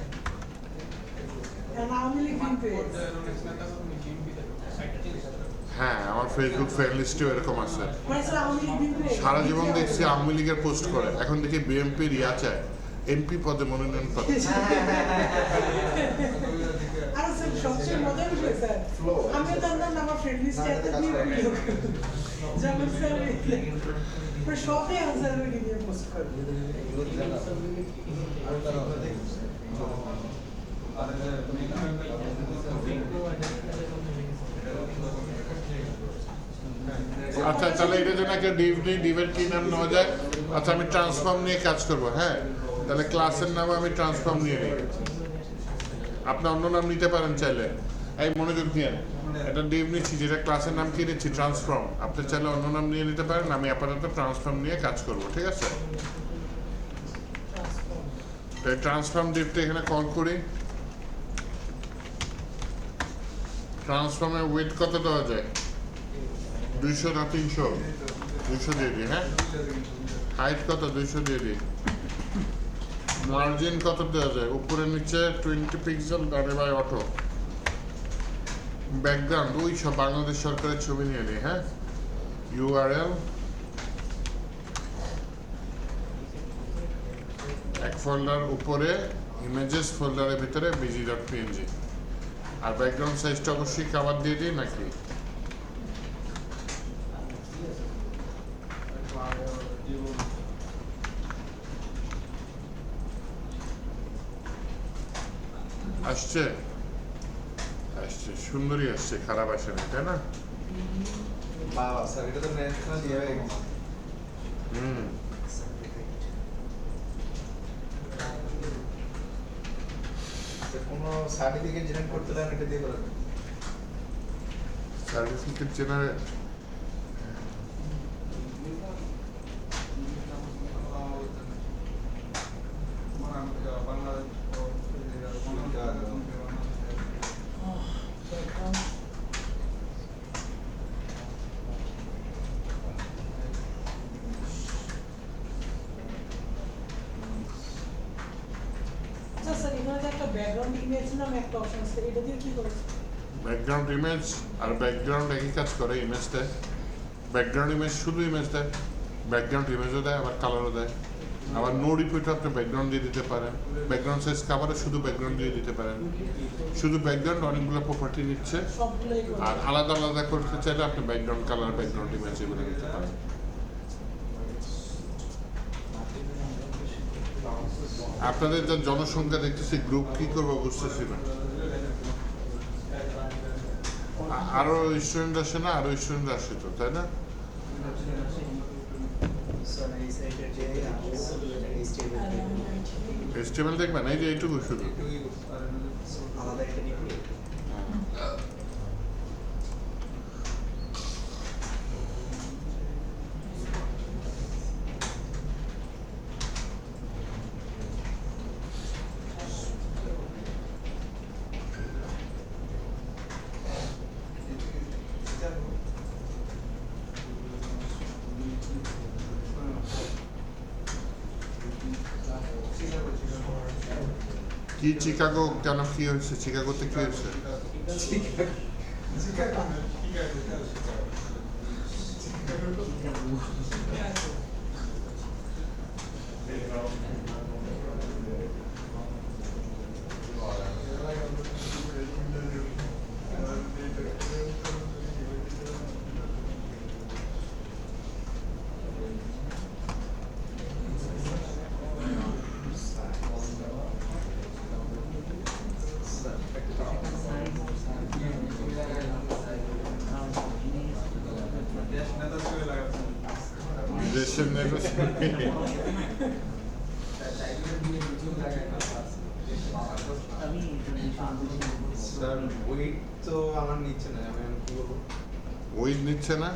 আওয়ামী লীগ বিএনপি, হ্যাঁ, আমার ফেসবুক ফ্রেন্ড লিস্টেও এরকম আছে। মানে স্যার আওয়ামী লীগ বিএনপি সারা জীবন দেখছি আওয়ামী লীগের পোস্ট করে, এখন দেখি বিএনপির ইয়া চায়, এমপি পদে মনোনয়ন পাবে। আর স্যার সবচেয়ে মজার বিষয় স্যার, আমি জানতাম না আমার ফ্রেন্ড লিস্টে এত বিএনপি লোক, যেমন স্যার সবই আনসার নিয়ে পোস্ট করে। আচ্ছা তাহলে এটার জন্য একটা ডিভ নিই, ডিভের কি নাম নেওয়া যায়? আচ্ছা আমি ট্রান্সফর্ম নিয়ে কাজ করব, হ্যাঁ তাহলে ক্লাসের নাম আমি ট্রান্সফর্ম নিয়ে নিই। আপনি অন্য নাম নিতে পারেন চাইলে। এই মনোযোগ দিয়ে একটা ডিভ নিচ্ছি, যেটা ক্লাসের নাম কি নিচ্ছি? ট্রান্সফর্ম। আপনি চাইলে অন্য নাম নিয়ে নিতে পারেন, আমি আপাতত ট্রান্সফর্ম নিয়ে কাজ করব, ঠিক আছে? তাই ট্রান্সফর্ম ডিভটা এখানে কল করি। ট্রান্সফর্মের ওয়েট কত দেওয়া যায়? 200 না 300? 200 দিয়ে দিই, হ্যাঁ। হাইট কত? 200 দিয়ে দিই। মার্জিন কত দেওয়া যায়? উপরে নিচে 20 পিক্সেল, দাঁড়ে বাই অটো। ব্যাকগ্রাউন্ড ওই সব বাংলাদেশ সরকারের ছবি নিয়ে নিই, হ্যাঁ। ইউআরএল এক ফোল্ডার, উপরে ইমেজেস ফোল্ডারের ভিতরে bg.png। আর ব্যাকগ্রাউন্ড সাইজটা অবশ্যই কভার দিয়ে দিই নাকি? আসছে আসছে, সুন্দরী আসছে, খারাপ আসে না, তাই না? বাবা স্যার এটা তো ন্যাশনাল ইয়ে হয়ে গেছে। হুম। কোনো সার্টিফিকেট জেনারেট করতে দেন এটা দিয়ে করেন। সার্টিফিকেট জেনারেট আচ্ছা স্যার, এখানে যে একটা ব্যাকগ্রাউন্ড ইমেজ নামে একটা অপশন আছে, এটা দিয়ে কি করেছে? ব্যাকগ্রাউন্ড ইমেজ আর ব্যাকগ্রাউন্ড একই কাজ করে। ইমেজ দেয়, ব্যাকগ্রাউন্ড ইমেজ শুধু ইমেজ দেয়, ব্যাকগ্রাউন্ড ইমেজও দেয়, আবার কালারও দেয়। আবার নো রিপিটও আপনি ব্যাকগ্রাউন্ড দিয়ে দিতে পারেন। ব্যাকগ্রাউন্ড সাইজ কাভারে শুধু ব্যাকগ্রাউন্ড দিয়ে দিতে পারেন। শুধু ব্যাকগ্রাউন্ড অনেকগুলো প্রপার্টি নিচ্ছে, সবগুলোই করে। আর আলাদা আলাদা করতে চাইলে আপনি ব্যাকগ্রাউন্ড কালার, ব্যাকগ্রাউন্ড ইমেজ এগুলো দিতে পারেন। আপনাদের যা জনসংখ্যা দেখতেছি, গ্রুপ কি করবো বুঝতেছি না। আরো স্টুডেন্ট আসে না? আরো স্টুডেন্ট আসে তো, তাই না? স্যার এই সাইটের যে HTML HTML দেখবেন, এই যে এইটুকু শুধু। আলাদা একটা নিয়ে কি চিকাগো কেন, কি হয়েছে চিকাগোতে, কি হয়েছে? দেশের নেতা স্যার ওয়েট তো আমার নিচ্ছে না, আমি কি বলবো? ওই নিচ্ছে না।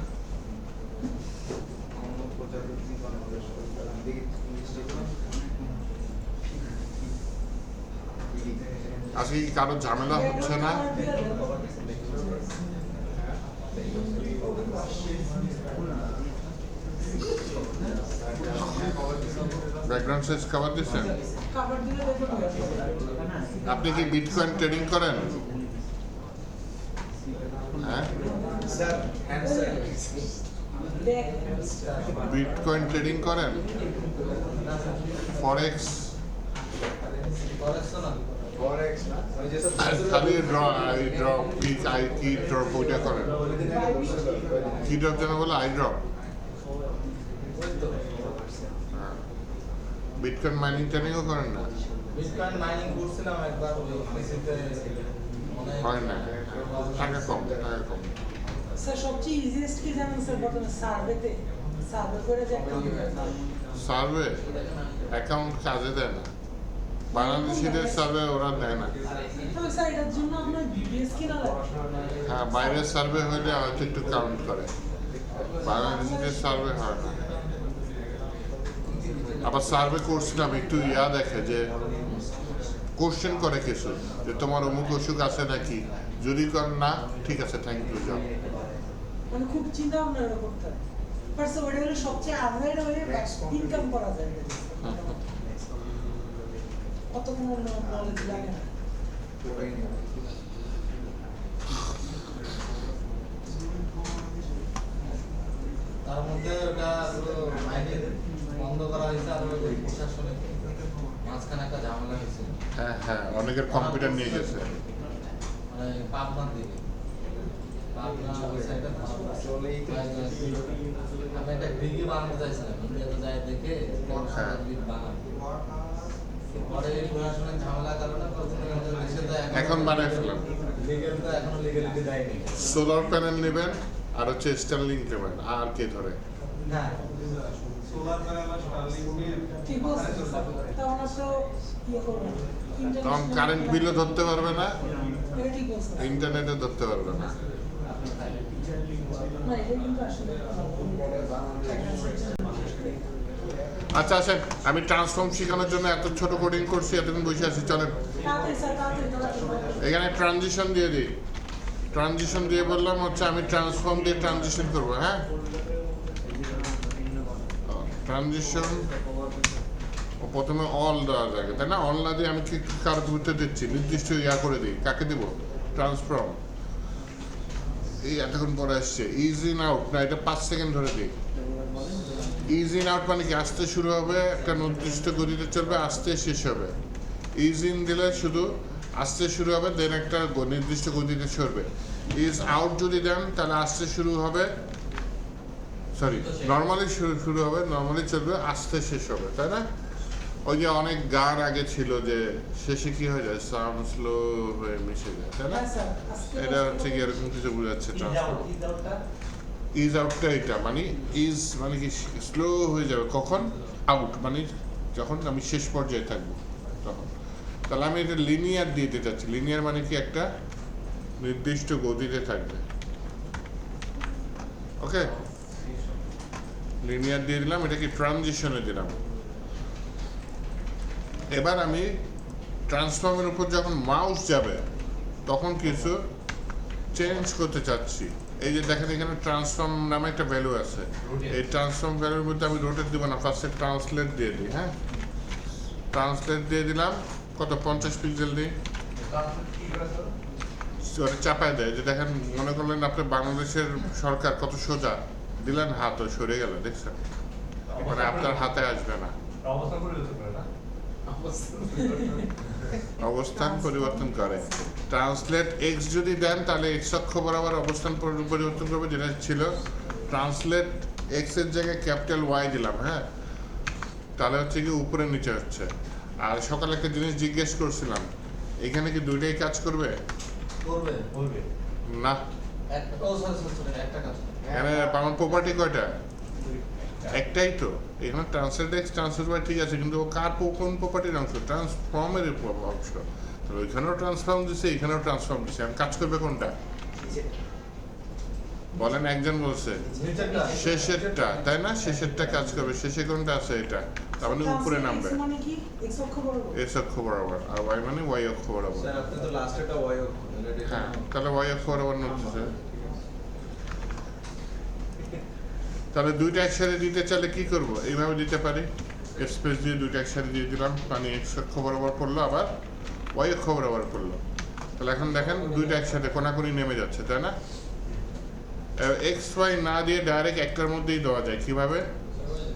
আমার প্রজাপতি বাংলাদেশ আমি দেখি আজকে কি কারো ঝামেলা হচ্ছে না? ব্যাকগ্রাউন্ড সাইজ কভার দিচ্ছেন? কাভার দিলে দেখো কি আসবে। আপনি কি বিটকয়েন ট্রেডিং করেন? হ্যাঁ, স্যার অ্যানসার দেখ বিটকয়েন ট্রেডিং করেন? ফরেক্স? ফরেক্স না আমি যে সব খালি ড্র, আই ড্রপ, কি ড্রপ ওইটা করেন? কি ড্রপ যেন বলে? I drop. বিটকয়েন মাইনিং ট্রেনিংও করেন না? বিটকয়েন মাইনিং করছিলাম একবার ওই পিসিতে হয় না, টাকা কম। স্যার সবচেয়ে ইজিয়েস্ট কি জানেন স্যার বর্তমানে সার্ভে করে যে একটা সার্ভে অ্যাকাউন্ট কাজে দেয় না, বাংলাদেশিদের সার্ভে ওরা দেয় না। তবে স্যার এটার জন্য আপনার বিবিএস কিনা লাগে হ্যাঁ, বাইরের সার্ভে হইলে হয়তো একটু কাউন্ট করে, বাংলাদেশিদের সার্ভে হয় না। আবার সার্ভে করছিলাম একটু দেখে যে কোশ্চেন করে কিছু যে তোমার অমুক অসুখ আছে নাকি, যদি কর না ঠিক আছে থ্যাংক ইউ যাও। মানে খুব চিন্তা ভাবনা এটা করতে হয় বাট স্যার ওটা হলো সবচেয়ে আনলাইন হয়ে ইনকাম করা যায় এটা দিয়ে। অত কোনো নলেজ লাগে না। তার মধ্যে ওটা পুরো মাইনিং বন্ধ করা হয়েছে আর ওই প্রশাসনিক মাঝখানে একটা ঝামেলা হয়েছে হ্যাঁ, অনেকের কম্পিউটার নিয়ে গেছে। মানে পাবনার দিকে পাবনা ওই সাইডে আমি একটা গ্রিগি বানাতে চাইছিলাম ইন্ডিয়াতে যাই দেখে গ্রিগ বানাবো পরে এই প্রশাসনিক ঝামেলার কারণে প্রথমে আমাদের দেশে তো এখন বানায় ফেলাম। লিগেল তো এখনো লিগেলিটি দেয়নি সোলার প্যানেল নেবেন আর হচ্ছে স্টারলিংক নেবেন, আর কি ধরে হ্যাঁ সোলার প্যানেল আর স্টারলিংক নিয়ে ঠিক আছে তখন আপনার ইয়ে করবেন তখন কারেন্ট বিলও ধরতে পারবে না, এটা ঠিক বলছেন ইন্টারনেটে ধরতে পারবে না। না এটা কিন্তু আসলে আচ্ছা আসেন, আমি ট্রান্সফর্ম শেখানোর জন্য এত ছোট কোডিং করছি, এতক্ষণ বসে আছি, চলেন তাড়াতাড়ি স্যার তাড়াতাড়ি এখানে ট্রানজিশন দিয়ে দিই। ট্রানজিশন দিয়ে বললাম হচ্ছে আমি ট্রান্সফর্ম দিয়ে ট্রানজিশন করবো। হ্যাঁ, ট্রানজিশন প্রথমে অল দেওয়া যাবে, তাই না? অল না দিয়ে আমি কি কার ধরতে দিচ্ছি, নির্দিষ্ট করে দিই, কাকে দিব? ট্রান্সফর্ম। এই এতক্ষণ পরে আসছে ইজ ইন আউট, না এটা 5 সেকেন্ড ধরে দিই। ইজ ইন আউট মানে কি আস্তে শুরু হবে, একটা নির্দিষ্ট গতিতে চলবে, আস্তে শেষ হবে। ইজ ইন দিলে শুধু আস্তে শুরু হবে, দেন একটা নির্দিষ্ট গতিতে চলবে। ইজ আউট যদি দেন তাহলে আস্তে শুরু হবে, সরি নর্মালি শুরু হবে, নর্মালি চলবে, আস্তে শেষ হবে, তাই না? ওই যে অনেক গান আগে ছিল যে শেষে কি হয়ে যায়, সাউন্ড স্লো হয়ে মিশে যায়, তাই না? হ্যাঁ স্যার আজকে এটা হচ্ছে কি এরকম কিছু বোঝাচ্ছে ট্রান্সফর্ম। ইজ আউটটা এটা মানে ইজ মানে কি স্লো হয়ে যাবে কখন, আউট মানে যখন আমি শেষ পর্যায়ে থাকবো তখন। তাহলে আমি এটা লিনিয়ার দিয়ে দিতে চাচ্ছি। লিনিয়ার মানে কি একটা নির্দিষ্ট গতিতে থাকবে। ওকে, লিনিয়ার দিয়ে দিলাম, এটা কি ট্রানজিশনে দিলাম। এবার আমি ট্রান্সফর্মের উপর যখন মাউস যাবে তখন কিছু চেঞ্জ করতে চাচ্ছি। এই যে দেখেন এখানে ট্রান্সফর্ম নামে একটা ভ্যালু আছে, এই ট্রান্সফর্ম ভ্যালুর মধ্যে আমি রোটেট দিব না, ফার্স্টে ট্রান্সলেট দিয়ে দিই। হ্যাঁ, ট্রান্সলেট দিয়ে দিলাম, কত 50 পিক্সেল দিই, চাপায় দেয়। যে দেখেন মনে করলেন আপনি বাংলাদেশের সরকার কত সোজা দিলেন, হাত সরে গেল, দেখছেন? মানে আপনার হাতে আসবে না, অবস্থা করে দিতে পারে না অবস্থান পরিবর্তন করে। ট্রান্সলেট এক্স যদি দেন তাহলে এক্স অক্ষ বরাবর অবস্থান পরিবর্তন করবে, যেটা ছিল ট্রান্সলেট এক্স এর জায়গায় ক্যাপিটাল ওয়াই দিলাম। হ্যাঁ, তাহলে হচ্ছে কি উপরে নিচে হচ্ছে। আর সকালে একটা জিনিস জিজ্ঞেস করছিলাম, এখানে কি দুইটাই কাজ করবে? করবে বলবে না, একটা ও সরি একটা কাজ এখানে আমার প্রপার্টি কয়টা? একটাই তো। এখানে ট্রান্সলেট এক্স ট্রান্সলেট ওয়াই ঠিক আছে, কিন্তু ও কার কোন প্রপার্টির অংশ? ট্রান্সফর্মের অংশ। তাহলে ওইখানেও ট্রান্সফর্ম দিচ্ছে, এখানেও ট্রান্সফর্ম দিচ্ছে, আমি কাজ করবে কোনটা বলেন? একজন বলছে নিচেরটা শেষেরটা, তাই না? শেষেরটা কাজ করবে। শেষে কোনটা আছে? এটা, তার মানে উপরে নামবে X মানে কি এক্স অক্ষ বরাবর এক্স অক্ষ বরাবর, আর ওয়াই মানে ওয়াই অক্ষ বরাবর। স্যার আপনি তো লাস্টেটা ওয়াই হ্যাঁ, তাহলে ওয়াই অক্ষ বরাবর নড়তেছে। তাহলে দুইটা একসাথে দিতে চাইলে কি করব? এইভাবে দিতে পারি, স্পেস দিয়ে দুইটা একসাথে দিয়ে দিলাম, মানে এক্স অক্ষ বরাবর পড়লো, আবার ওয়াই অক্ষ বরাবর পড়লো। তাহলে এখন দেখেন দুইটা একসাথে কোনাকুনি নেমে যাচ্ছে, তাই না? এক্স ওয়াই না দিয়ে ডাইরেক্ট একটার মধ্যেই দেওয়া যায়। কিভাবে?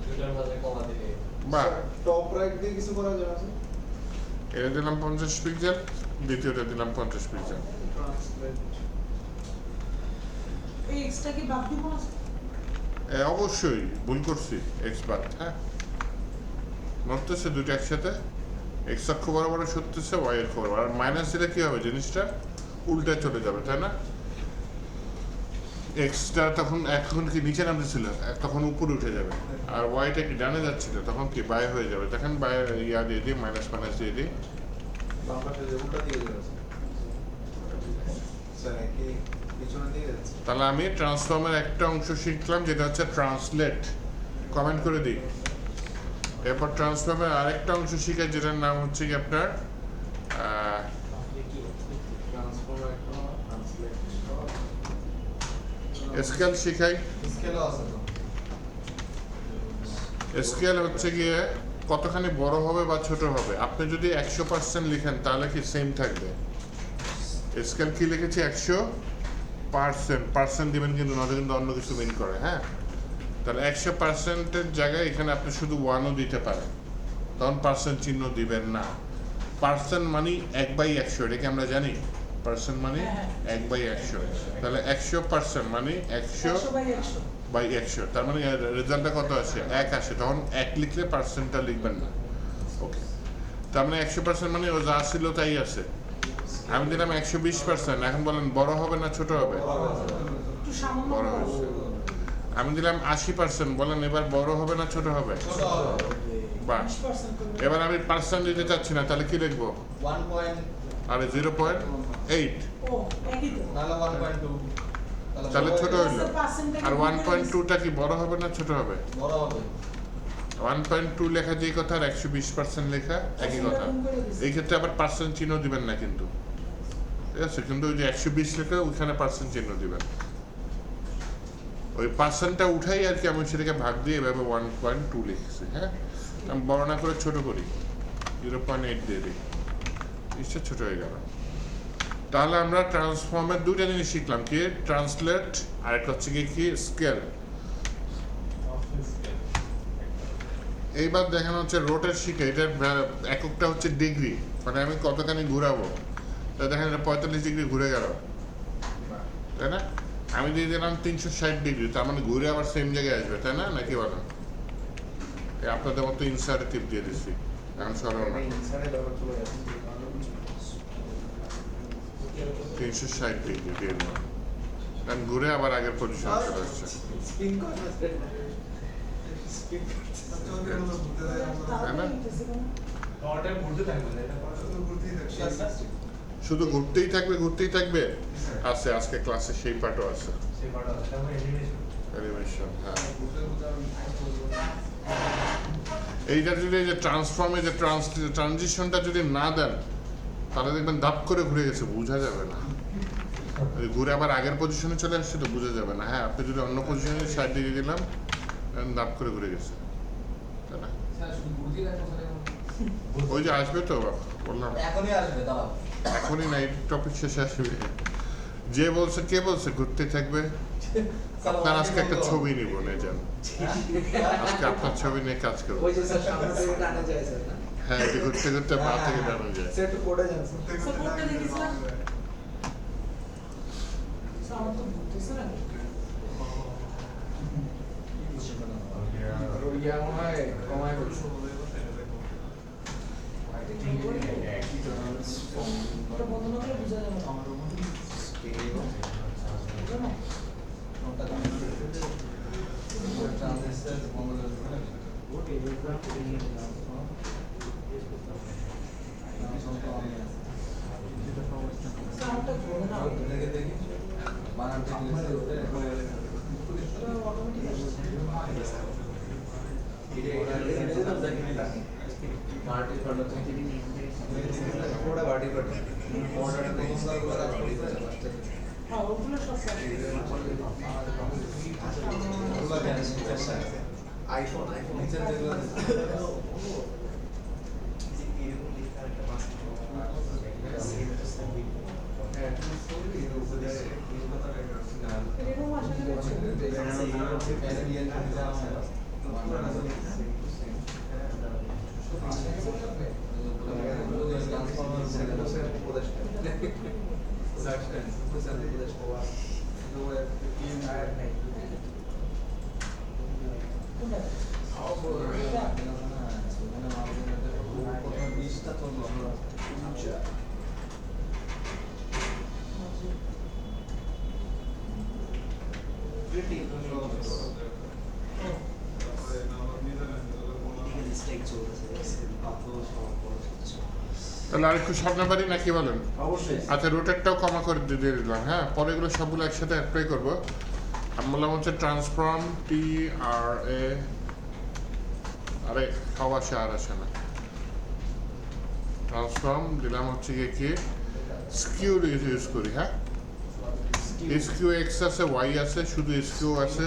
দুইটার মাঝে কমা দিলে বা টপ রাইট দিয়ে কিছু করা যায় না এটা দিলাম 50 পিক্সেল, দ্বিতীয়টা দিলাম 50 পিক্সেল। এই এক্সটা কি বাদ দিব না অবশ্যই ভুল করছি, এক্স বাদ। হ্যাঁ, নড়তেছে দুটো একসাথে, এক্স অক্ষ বরাবর সরতেছে, ওয়াই অক্ষ বরাবর। আর মাইনাস দিলে কি হবে, জিনিসটা উল্টে চলে যাবে, তাই না? এক্সটা তখন এখন কি নিচে নামতেছিল, তখন উপরে উঠে যাবে। আর ওয়াইটা কি ডানে যাচ্ছিল, তখন কি বাই হয়ে যাবে। তখন বাই ইয়া দিয়ে দিই, মাইনাস মাইনাস দিয়ে দিই। বাম পাশে যে উল্টা দিকে যাচ্ছে স্যার কি পিছনে দিকে যাচ্ছে। তাহলে আমি ট্রান্সফর্মের একটা অংশ শিখলাম, যেটা হচ্ছে ট্রান্সলেট। কমেন্ট করে দিই। এরপর ট্রান্সফর্মের আরেকটা অংশ শিখাই, যেটার নাম হচ্ছে কি আপনার ট্রান্সফর্মার একটা ট্রান্সলেট স্কেল শিখাই। স্কেলও আছে তো। স্কেল হচ্ছে গিয়ে কতখানি বড় হবে বা ছোট হবে। আপনি যদি 100% লিখেন তাহলে কি সেম থাকবে। স্কেল কি লিখেছি, 100%। পার্সেন্ট দিবেন কিন্তু, নয়তো কিন্তু অন্য কিছু মিন করে। হ্যাঁ, তাহলে 100%-এর জায়গায় এখানে আপনি শুধু 1ও দিতে পারেন, তখন পার্সেন্ট চিহ্ন দিবেন না। পার্সেন্ট মানে 1/100, এটা কি আমরা জানি? পার্সেন্ট মানে 1/100। তাহলে 100% মানে 100/100। তার মানে রেজাল্টটা কত আসে, 1 আসে। তখন 1 লিখলে পার্সেন্টটা লিখবেন না। ওকে, তার মানে 100% মানে ও যা ছিল তাই আছে। আমি দিলাম 120%। এখন বলেন বড় হবে না ছোট হবে? একটু সামান্য বড় হয়েছে। আমি দিলাম 80%, বলেন এবার বড় হবে না ছোট হবে? ছোট হবে। বাহ। 20% করে। এবার আমি পার্সেন্ট দিতে চাচ্ছি না, তাহলে কি লিখবো? 1 পয়েন্ট আরে 0.8, ও একই তো। নাহলে 1.2 তাহলে ছোট হইলো। percent-টাকে আর কি করে 1.2টা কি বড় হবে না ছোট হবে? বড় হবে। 1.2 লেখা যেই কথা আর 120% লেখা একই কথা। এই ক্ষেত্রে আবার পার্সেন্ট চিহ্ন দিবেন না কিন্তু, ঠিক আছে? কিন্তু ওই যে 120 লেখা ওইখানে পার্সেন্ট চিহ্ন দিবেন। ওই পার্সেন্টটা উঠাই আর কি, আমি সেটাকে ভাগ দিয়ে এভাবে 1.2 লিখছি। হ্যাঁ, আমি বড় না করে ছোট করি, 0.8 দিয়ে দিই, জিনিসটা ছোট হয়ে গেল। তাহলে আমরা ট্রান্সফর্মের দুইটা জিনিস শিখলাম, কি ট্রান্সলেট আর একটা হচ্ছে কি স্কেল। এইবার দেখানো হচ্ছে রোটের শিখে। এটার এককটা হচ্ছে ডিগ্রি, মানে আমি কতখানি ঘুরাবো। তা দেখেন এটা 45 ডিগ্রি ঘুরে গেল, তাই না? আমি দিয়ে দিলাম 360 ডিগ্রি, তার মানে ঘুরে আবার সেম জায়গায় আসবে, তাই না? নাকি বলেন? আপনাদের মতো ইনসার্টে টিপ দিয়ে দিচ্ছি, এখন সরল না। ইনসাইডে আবার চলে যাচ্ছে 360 ডিগ্রি দিয়ে দিলাম, কারণ ঘুরে আবার আগের পজিশনে চলে আসছে। স্পিন করছে স্পিন তাই না? ওটা ঘুরতে থাকবে না, এটা শুধু ঘুরতেই থাকবে। আছে আজকে ক্লাসে সেই পার্টও আছে, সেই পাটা তারপরে এলিমিনেশন। অ্যানিমেশন। হ্যাঁ, এইটা যদি এই যে ট্রান্সফর্মে যে ট্রানজিশনটা যদি না দেন, তাহলে দেখবেন দাপ করে ঘুরে গেছে, বোঝা যাবে না। ঘুরে আবার আগের পজিশনে চলে আসছে তো বোঝা যাবে না। হ্যাঁ, আপনি যদি অন্য পজিশনে 60 ডিগ্রি দিলাম, দাপ করে ঘুরে গেছে, তাই না? স্যার শুধু বুঝি রাখো স্যার। ওই যে আসবে তো, বললাম এখনই আসবে দাঁড়াও। এখনই না, এই টপিক শেষে আসবে। কে বলছে ঘুরতে থাকবে? আপনার আজকে একটা ছবি নিব, নিয়ে যান। আজকে আপনার ছবি নিয়ে কাজ করবো। ওই যে স্যার সামনে থেকে টানে যায় স্যার না হ্যাঁ, এটা ঘুরতে ঘুরতে পা থেকে টানো যায়। স্যার একটু কোডে যান স্যার সাপোর্টটা দেখেছিলাম। আমার তো বুঝতেছে না। রোগিয়া মনে হয় কমায় বলছে ওটা বন্ধ না করে বোঝা যাবে না। বুঝো না? কোনটা কমে গেছে? ট্রানজিস্টর বন্ধ করে দিবেন। সাউন্ডটা ঘুরে না। দেখে দেখি বানান ঠিক লিখছে ওটা এটা অটোমেটিক আসছে। পার্টি ফটো থেকে ওটা বাড়ি করে অর্ডারটা প্রথমবার করে কাজ করি হ্যাঁ, ওগুলো সব কাজ করে। আইফোন নিচে যেগুলো এরকম আসলে ছবি। কোনটা? এটা? প্রথমে 20টা চললো স্ট্রাইক চলতেছে পাথর সব বড় হচ্ছে। তাহলে আরেকটু সামনে বাড়ি নাকি বলেন? অবশ্যই আচ্ছা রোটেটটাও কমা করে দিয়ে দিলাম, হ্যাঁ পরে এগুলো সবগুলো একসাথে অ্যাপ্লাই করবো। আমি বললাম হচ্ছে ট্রান্সফর্ম টি আর এ, আরে সব আসে আর আসে না, ট্রান্সফর্ম দিলাম হচ্ছে গিয়ে কি স্কিউ ইউজ করি, হ্যাঁ এসকিউ এক্স আছে, ওয়াই আছে, শুধু এসকিউ আছে।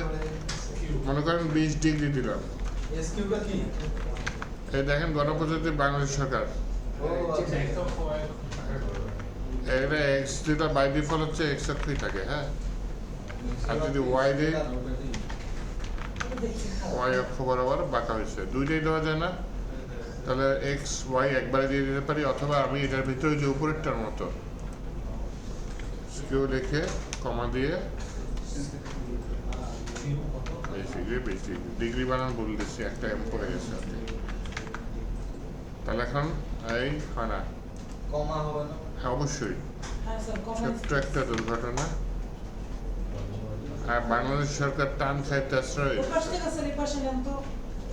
মনে করেন 20 ডিগ্রি দিলাম, এসকিউটা কি এই দেখেন গণপ্রজাতন্ত্রী বাংলাদেশ সরকার, ও আচ্ছা এটা এক্স যেটা বাই ডিফল্ট হচ্ছে এক্স অক্ষই থাকে, হ্যাঁ আর যদি ওয়াই দেয় ওয়াই অক্ষ বরাবর বাঁকা হয়েছে, দুইটাই দেওয়া যায় না, তাহলে এক্স ওয়াই একবারে দিয়ে দিতে পারি, অথবা আমি এটার ভিতরে যে উপরেরটার মতো স্কিউ লিখে কমা দিয়ে 20 ডিগ্রি বানান বলে দিচ্ছি, একটা এম পড়ে গেছে আর কি। তাহলে এখন এই হয় না, কমা হবে না হ্যাঁ অবশ্যই হ্যাঁ স্যার ছোট্ট একটা দুর্ঘটনা। আর বাংলাদেশ সরকার টান খাইতে আশ্রয়, ওই পাশ থেকে স্যার এই পাশে নেন তো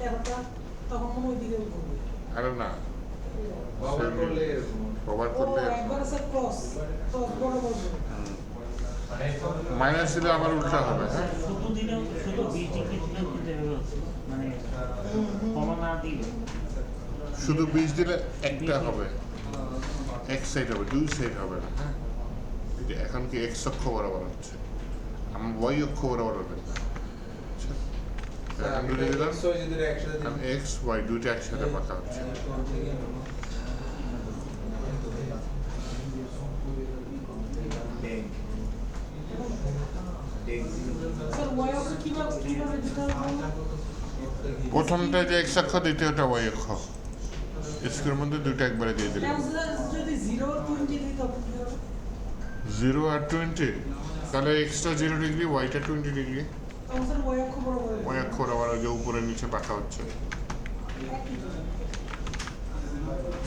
এরোটা, তখন মনে ওই দিকে ঘুরবে। আরে না ব্যবহার করলে এরকম কভার ও করলে একবার স্যার ক্রস বড় বড় মাইনাস দিলে আবার উল্টা হবে, হ্যাঁ শুধু দিলেও শুধু 20 ডিগ্রি দিলেও কিন্তু এভাবে হচ্ছে মানে কমা না দিলে শুধু 20 দিলে একটা হবে, এক সাইড হবে, দুই সাইড হবে না, হ্যাঁ এটা এখন কি এক্স অক্ষ বরাবর হচ্ছে, আমার ওয়াই অক্ষ বরাবর হবে না। আচ্ছা, এখন দুটো দিলাম, এক্স ওয়াই যদি একসাথে দিই এক্স ওয়াই দুইটা একসাথে পাকা হচ্ছে। স্যার ওয়াই অক্ষ কিভাবে দিতে হবে? প্রথমটা যে এক্স অক্ষ, দ্বিতীয়টা ওয়াই অক্ষ, স্কুলের মধ্যে দুইটা একবারে দিয়ে দিলাম। ক্যান্সেলার যদি 0 20 দিই তখন কি হবে? 0 আর 20, তাহলে এক্সটা 0 ডিগ্রি, ওয়াইটা 20 ডিগ্রি, তখন স্যার ওয়াই অক্ষ বড় বড় ওয়াই অক্ষ আবার যে উপরে নিচে পাকা হচ্ছে।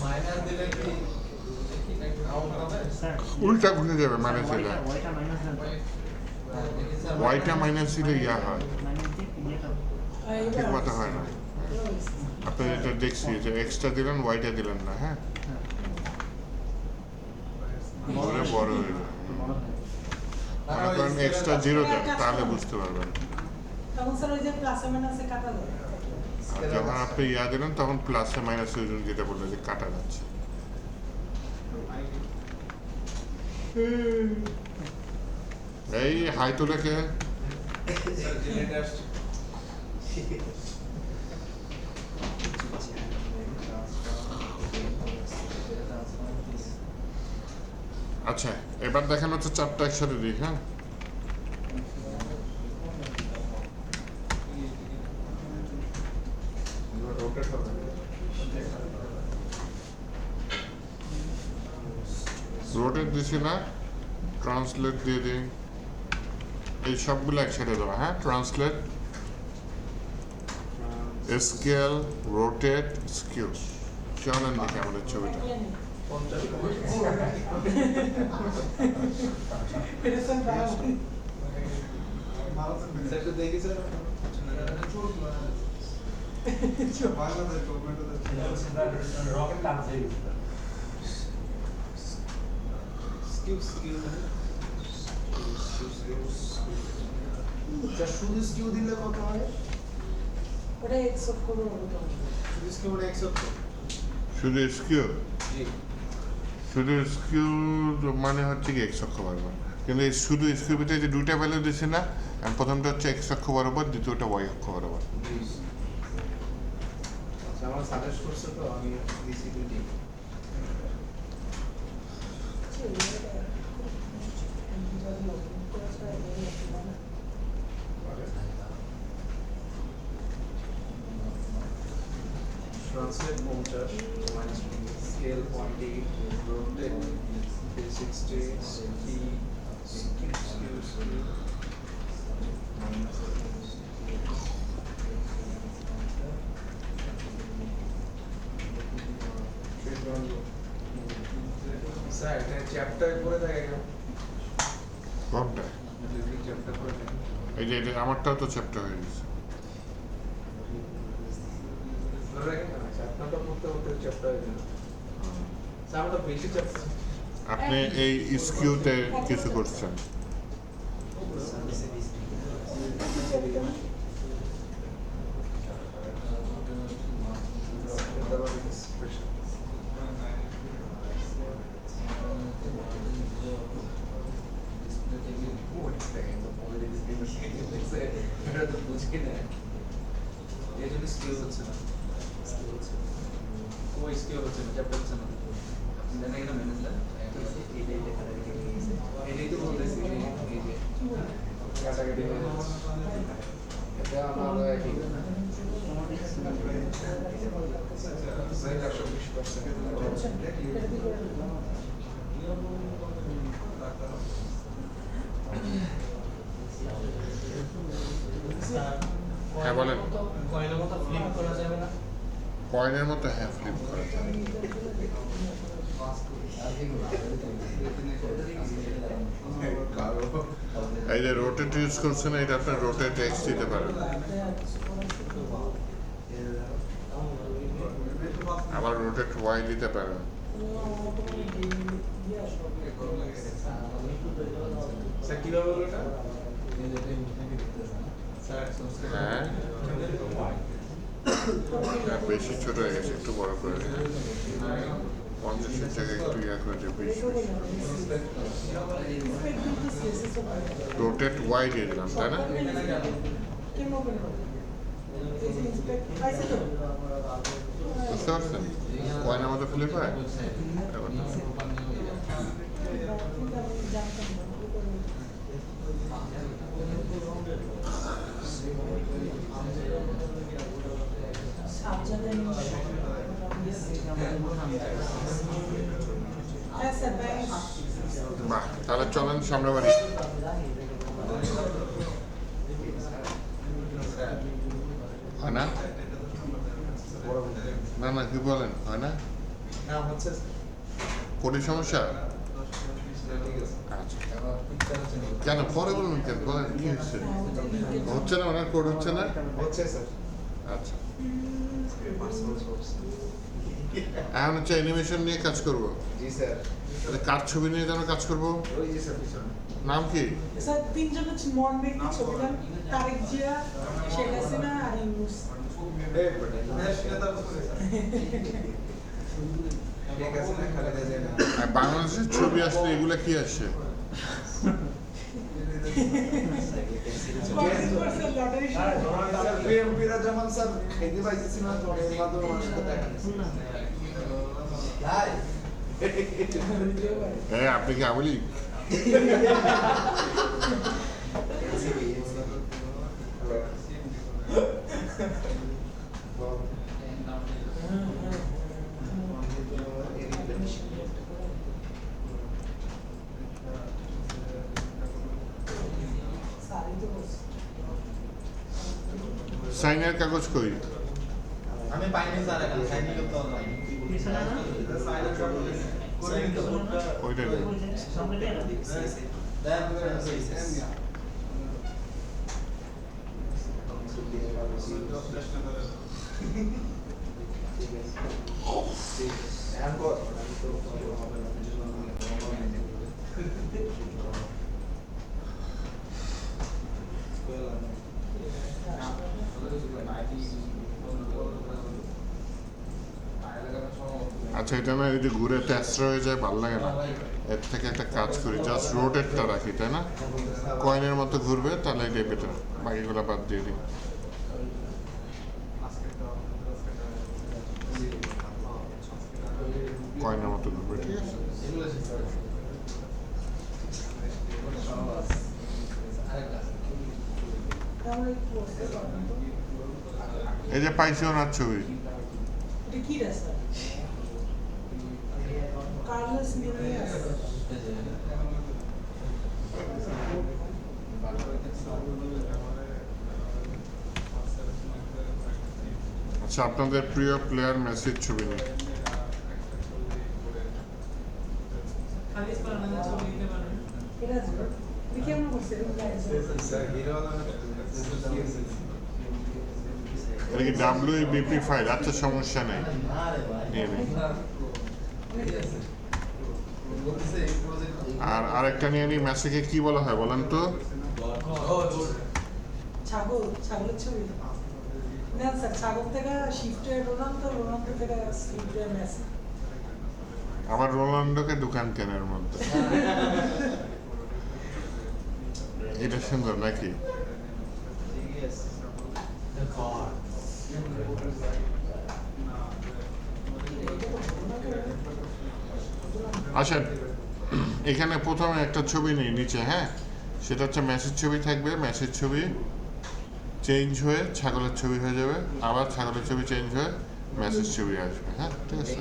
মাইনাস দিলে কি আউট হবে স্যার উল্টা ঘুরে যাবে মাইনাস দিলে, ওয়াইটা মাইনাস দেন ওয়াইটা মাইনাস দিলে ইয়া হয়, মাইনাস দিয়ে ইয়েটা ঠিক মতো হয় না। আপনি এটা দেখছি যে এক্সটা দিলেন ওয়াইটা দিলেন না, হ্যাঁ বড় বড় হয়ে যায়। মনে করেন এক্সটা 0 দেন তাহলে বুঝতে পারবেন, তখন স্যার ওই যে প্লাসে মাইনাসে কাটা যাবে। আর যখন আপনি ইয়া দিলেন তখন প্লাসে মাইনাসে ওই জন্য যেটা বললেন যে কাটা যাচ্ছে। এই হাই তো লেখে জেনারেটর আসছে আচ্ছা এবার দেখেন হচ্ছে চারটা একসাথে দিই, হ্যাঁ রোটেট হবে রোটেট দিছি না, ট্রান্সলেট দিয়ে দিই, এই সবগুলো একসাথে দেওয়া, হ্যাঁ ট্রান্সলেট, স্কেল, রোটেট, স্কিউ। চলেন দেখি আমাদের ছবিটা। এটা স্যার দাঁড়াও। স্যার তো দেখি স্যার রকেট টানছে স্কিউ স্কিউ স্যার শুধু স্কিউ দিলে কত হয়? ওটা এক্স অক্ষ বড় বড় হবে। শুধু স্কিউ মানে এক্স অক্ষ শুধু স্কিউ, জি শুধু স্কিউ মানে হচ্ছে কি এক্স অক্ষ বরাবর, কিন্তু এই শুধু স্কিউ ভিতরে যে দুইটা ভ্যালু দিছি না, আর প্রথমটা হচ্ছে এক্স অক্ষ বরাবর, দ্বিতীয়টা ওয়াই অক্ষ বরাবর। আচ্ছা আমার সাজেস্ট করছে তো আমি দিছি দুটি ট্রান্সলেট 50 মাইনাস স্কেল 0.8 রোটেট 360 টি স্কিউ স্কিউ স্কিউ স্যার এখানে চ্যাপ্টার পড়ে থাকে কেন? কোনটা? চ্যাপ্টার পড়ে থাকে। এই যে এটা আমারটাও তো চ্যাপ্টার হয়ে গেছে। ধরে রাখেন না, চ্যাপ্টারটা পড়তে পড়তে চ্যাপ্টার হয়ে যায়। স্যার আমরা বেশি চ্যাপ্টার আপনি এই স্কিউতে কিছু করছেন। কাটাকাটি হয়ে যাচ্ছে। এটা আমার একই। স্যার 120%। হ্যাঁ বলেন। কয়েনের মতো ফ্লিপ করা যাবে না? কয়েনের মতো হ্যাঁ ফ্লিপ করা যায়। এই যে রোটেট ইউজ করছেন, এটা আপনার রোটেট এক্স দিতে পারেন। আবার রোটেট ওয়াই দিতে পারেন। স্যার কিভাবে হলো এটা? হ্যাঁ হ্যাঁ, বেশি ছোট হয়ে গেছে, একটু বড় করে দিন। 50-এর জায়গায় একটু ইয়া করে দিয়ে 20। রোটেট ওয়াই দিয়ে দিলাম, তাই না? বুঝতে পারছেন? কয়নার মতো ফ্লিপ হয়? এবার না। বাহ, তাহলে চলেন সামনে বাড়ি। হয় না? না না, কি বলেন, হয় না? না হচ্ছে স্যার। কোটি সমস্যা? ঠিক আছে। আচ্ছা, কেন পরে বলবেন, কেন বলেন, কি হচ্ছে? হচ্ছে না, ওনার কোড হচ্ছে না? হচ্ছে স্যার। আচ্ছা, পার্সোনাল সোর্স এখন হচ্ছে অ্যানিমেশন নিয়ে কাজ করবো। জি স্যার। তাহলে কার ছবি নিয়ে যেন কাজ করবো। ওই যে স্যার পিছনে। নাম কি? স্যার তিনজনের মন ব্যক্তি ছবি দেন, তারেক জিয়া, শেখ হাসিনা আর ইউনুস। এই বেটা। ঠিক আছে না, খালেদা জিয়া না। আর বাংলাদেশের ছবি আসলে এগুলা কি আসে? লটারি হ্যাঁ, Donald sir Trump. PM Piraj Rahman sir খেতে পাইতেছি না, তো এর মাধ্যমে মানুষের সাথে দেখা গেছে। হ্যাঁ, আপনি কি আমলি? সাইনের কাগজ কই? আমি পাইনি স্যার, এখন সাইনিং করতে হবে। পিছনে না? ওইটা নেই। সামনে দিয়ে না? এখন কর। আচ্ছা, এটা না এই যে ঘুরে ট্যাসরা হয়ে যায়, ভালো লাগে না। এর থেকে একটা কাজ করি, জাস্ট রোটেটটা রাখি, তাই না? কয়েনের মতো ঘুরবে, তাহলে এটাই বেটার। বাকিগুলো বাদ দিয়ে দিই। কয়েনের মতো ঘুরবে, ঠিক আছে? এই যে পাইছি ওনার ছবি। এটা কি রে স্যার? কার্লোস মিউনিয়াস। আচ্ছা, আপনাদের প্রিয় প্লেয়ার মেসির ছবি নিই। That's good. We came up with it. Sir hero এটা কি WBP ফাইল? আচ্ছা সমস্যা নেই, না রে ভাই নিয়ে নিই। ঠিক আছে বলতেছে এই প্রজেক্ট আর আরেকটা নিয়ে নিই, মেসিকে কি বলা হয় বলেন তো? ছাগলের ছবি না স্যার, ছাগল থেকে শিফটে রোনাল্ডো, রোনাল্ডো থেকে শিফটে মেসি। আবার রোনাল্ডোকে দোকান কেনার মধ্যে এটা সুন্দর নাকি? আচ্ছা, এখানে প্রথমে একটা ছবি নেই নিচে, হ্যাঁ, সেটা হচ্ছে মেসির ছবি থাকবে, মেসির ছবি চেঞ্জ হয়ে ছাগলের ছবি হয়ে যাবে, আবার ছাগলের ছবি চেঞ্জ হয়ে মেসির ছবি আসবে, হ্যাঁ ঠিক আছে।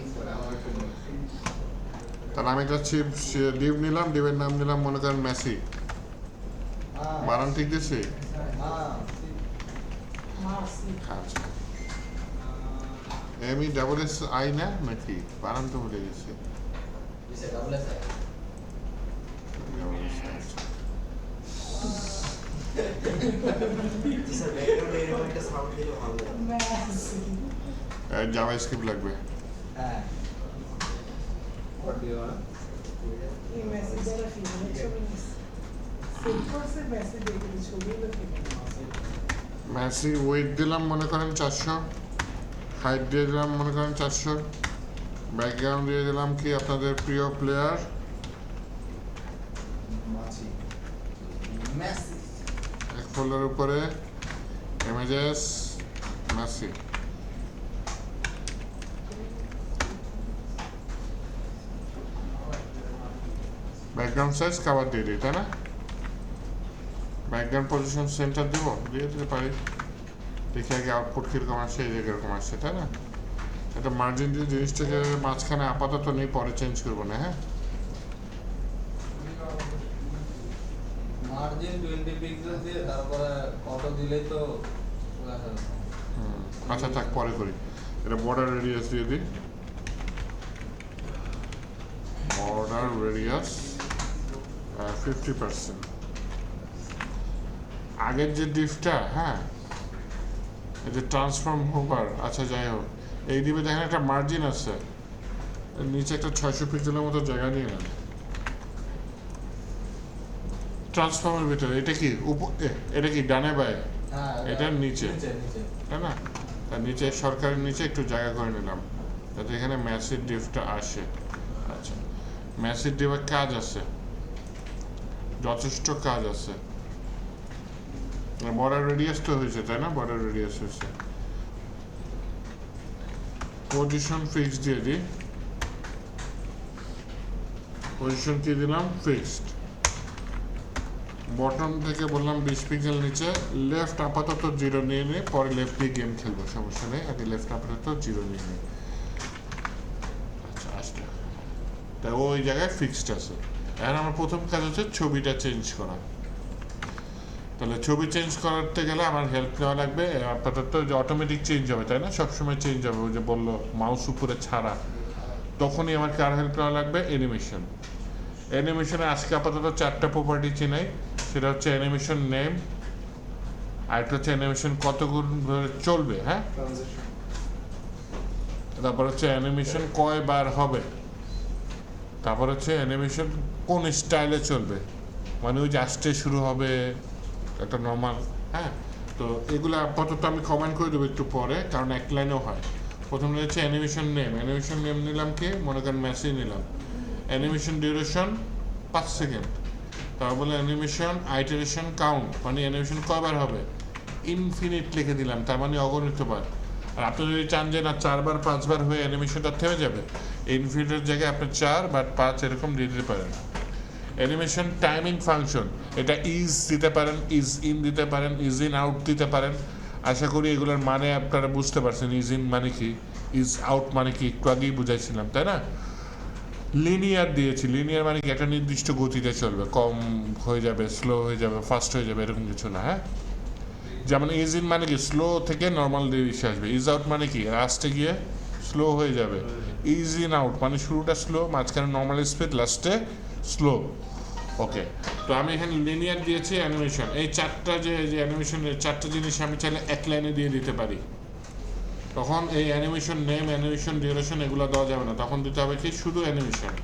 তাহলে আমি একটা ডিভ নিলাম, ডিভের নাম নিলাম মনে করেন মেসি, বানান ঠিক দিয়েছি? আচ্ছা, MESSI না নাকি? বানান তো ভুলে গেছি। ডাবল এস আই স্যার ব্যাকগ্রাউন্ডে এরকম একটা সাউন্ড দিলে ভালো লাগে। মেসি জাভাস্ক্রিপ্ট লাগবে। হ্যাঁ What do you want? এই মেসি দ্বারা ফিল্মের ছবি সেভ করছে, মেসি দেখে ছবিগুলো ফিল্ম। মেসি ওয়েট দিলাম মনে করেন 400, হাইট দিয়ে দিলাম মনে করেন 400, ব্যাকগ্রাউন্ড দিয়ে দিলাম কি আপনাদের প্রিয় প্লেয়ার মেসি এক ফোল্ডার উপরে images Messi. Background size cover দিয়ে দিই, তাই না? ব্যাকগ্রাউন্ড পজিশন সেন্টার দিব, দিয়ে দিতে পারি। দেখি আগে আউটপুট কীরকম আসে, এই যে এরকম আসছে, তাই না? একটা মার্জিন দিয়ে জিনিসটাকে মাঝখানে আপাতত নেই, পরে চেঞ্জ করবো না, হ্যাঁ। মার্জিন 20 পিক্সেল দিয়ে তারপরে অটো দিলেই তো আচ্ছা থাক, পরে করি। এটা বর্ডার রেডিয়াস দিয়ে দিই, বর্ডার রেডিয়াস 50%। আগের যে ডিফটা, হ্যাঁ, এই যে ট্রান্সফর্ম হোভার, আচ্ছা যাই হোক, এই ডিপে দেখেন একটা মার্জিন আছে, এর নিচে একটা 600 পিক্সেলের মতো জায়গা নিয়ে নেন ট্রান্সফর্মের ভিতরে। এটা কি এটা কি ডানে বাই? হ্যাঁ এটার নিচে, নিচে নিচে তাই না? তার নিচে সরকারের নিচে একটু জায়গা করে নিলাম যাতে এখানে ম্যাসিভ ডিফটা আসে। আচ্ছা, ম্যাসিভ ডিফের কাজ আছে, যথেষ্ট কাজ আছে। বর্ডার রেডিয়াস তো হয়েছে, তাই না? বর্ডার রেডিয়াস হয়েছে। পজিশন ফিক্স দিয়ে দিই, পজিশন কি দিলাম? ফিক্সড। বটম থেকে বললাম 20 পিক্সেল নিচে, লেফট আপাতত 0 নিয়ে নিই, পরে লেফট দিয়ে গেম খেলবো, সমস্যা নেই। আগে লেফট আপাতত 0 নিয়ে নিই। আচ্ছা আসলে তাই ওই জায়গায় ফিক্সড আছে। এখন আমার প্রথম কাজ হচ্ছে ছবিটা চেঞ্জ করা। তাহলে ছবি চেঞ্জ করতে গেলে আমার হেল্প নেওয়া লাগবে। আপাতত যে অটোমেটিক চেঞ্জ হবে, তাই না? সবসময় চেঞ্জ হবে, ওই যে বললো মাউস উপরে ছাড়া, তখনই আমার কার হেল্প নেওয়া লাগবে? অ্যানিমেশন। অ্যানিমেশনে আজকে আপাতত 4টা প্রপার্টি চিনাই, সেটা হচ্ছে অ্যানিমেশন নেম, আরেকটা হচ্ছে অ্যানিমেশন কতক্ষণ ধরে চলবে, হ্যাঁ, Transition. তারপর হচ্ছে অ্যানিমেশন কয়বার হবে, তারপর হচ্ছে অ্যানিমেশন কোন স্টাইলে চলবে, মানে ওই যে আসতে শুরু হবে একটা নর্মাল, হ্যাঁ। তো এগুলো আপাতত আমি কমেন্ট করে দেবো একটু পরে, কারণ এক লাইনেও হয়। প্রথমে হচ্ছে অ্যানিমেশন নেম, অ্যানিমেশন নেম নিলাম কি, মনে করেন মেসি নিলাম। অ্যানিমেশন ডিউরেশন 5 সেকেন্ড, তারপরে অ্যানিমেশন আইটারেশন কাউন্ট, মানে অ্যানিমেশন কয়বার হবে, ইনফিনিট লিখে দিলাম, তার মানে অগণিতবার। আর আপনি যদি চান যে না 4 বার 5 বার হয়ে অ্যানিমেশনটা থেমে যাবে, ইনফিনিটের জায়গায় আপনি 4 বা 5 এরকম দিয়ে দিতে পারেন। অ্যানিমেশন টাইমিং ফাংশন, এটা ইজ দিতে পারেন, ইজ ইন দিতে পারেন, ইজ ইন আউট দিতে পারেন। আশা করি এগুলোর মানে আপনারা বুঝতে পারছেন, ইজ ইন মানে কি, ইজ আউট মানে কি, একটু আগেই বুঝাইছিলাম, তাই না? লিনিয়ার দিয়েছি, লিনিয়ার মানে কি একটা নির্দিষ্ট গতিতে চলবে, কম হয়ে যাবে, স্লো হয়ে যাবে, ফাস্ট হয়ে যাবে, এরকম কিছু না, হ্যাঁ। যেমন ইজ ইন মানে কি স্লো থেকে নর্মাল দিকে আসবে, ইজ আউট মানে কি লাস্টে গিয়ে স্লো হয়ে যাবে, ইজ ইন আউট মানে শুরুটা স্লো, মাঝখানে নর্মাল স্পিড, লাস্টে স্লো। ওকে, তো আমি এখানে লিনিয়ার দিয়েছি অ্যানিমেশন, এই চারটা যে অ্যানিমেশনের চারটা জিনিস আমি চাইলে এক লাইনে দিয়ে দিতে পারি। তখন এই অ্যানিমেশন নেম, অ্যানিমেশন ডিউরেশন এগুলো দেওয়া যাবে না, তখন দিতে হবে কি শুধু অ্যানিমেশন।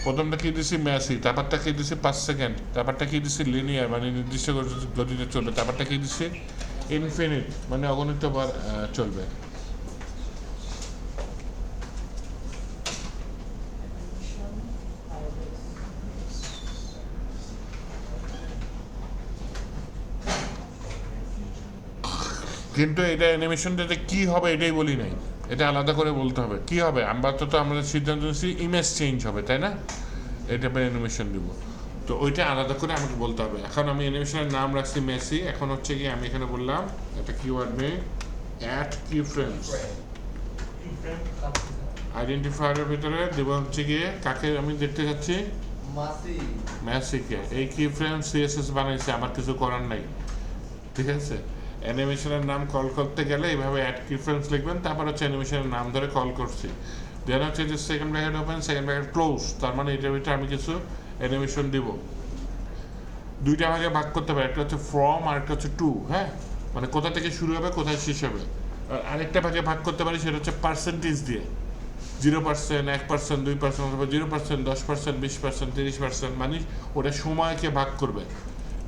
প্রথমটা কি দিছি ম্যাসি, তারপরটা কি দিছি 5 সেকেন্ড, তারপরটা কি দিছি লিনিয়ার মানে নির্দিষ্ট গতিতে চলবে, তারপরটা কি দিছি ইনফিনিট মানে অগণিত বার চলবে। কিন্তু এটা অ্যানিমেশনটাতে কী হবে এটাই বলি নাই, এটা আলাদা করে বলতে হবে কী হবে। আমরা সিদ্ধান্ত নিচ্ছি ইমেজ চেঞ্জ হবে, তাই না? এটা অ্যানিমেশন দিব, তো ওইটা আলাদা করে আমাকে বলতে হবে। এখন আমি অ্যানিমেশনের নাম রাখছি মেসি, এখন হচ্ছে কি আমি এখানে বললাম একটা কিওয়ার্ড নেই অ্যাড কি ফ্রেমস, আইডেন্টিফায়ারের ভিতরে দেবো হচ্ছে গিয়ে কাকে আমি দেখতে চাচ্ছি, মেসিকে। এই কি ফ্রেম সিএসএস বানাইছে, আমার কিছু করার নাই, ঠিক আছে? অ্যানিমেশনের নাম কল করতে গেলে এইভাবে অ্যাড কিফ্রেন্স লিখবেন, তারপর হচ্ছে অ্যানিমেশনের নাম ধরে কল করছি, দেন হচ্ছে যে second bracket open second bracket close, তার মানে এটার ভিতরে আমি কিছু অ্যানিমেশন দিব। দুইটা ভাগে ভাগ করতে পারি, একটা হচ্ছে ফ্রম আর একটা হচ্ছে টু, হ্যাঁ, মানে কোথা থেকে শুরু হবে কোথায় শেষ হবে। আর আরেকটা ভাগে ভাগ করতে পারি, সেটা হচ্ছে পার্সেন্টেজ দিয়ে, 0%, 1%, 2% অথবা 0%, 10%, 20%, 30%, মানে ওটা সময়কে ভাগ করবে।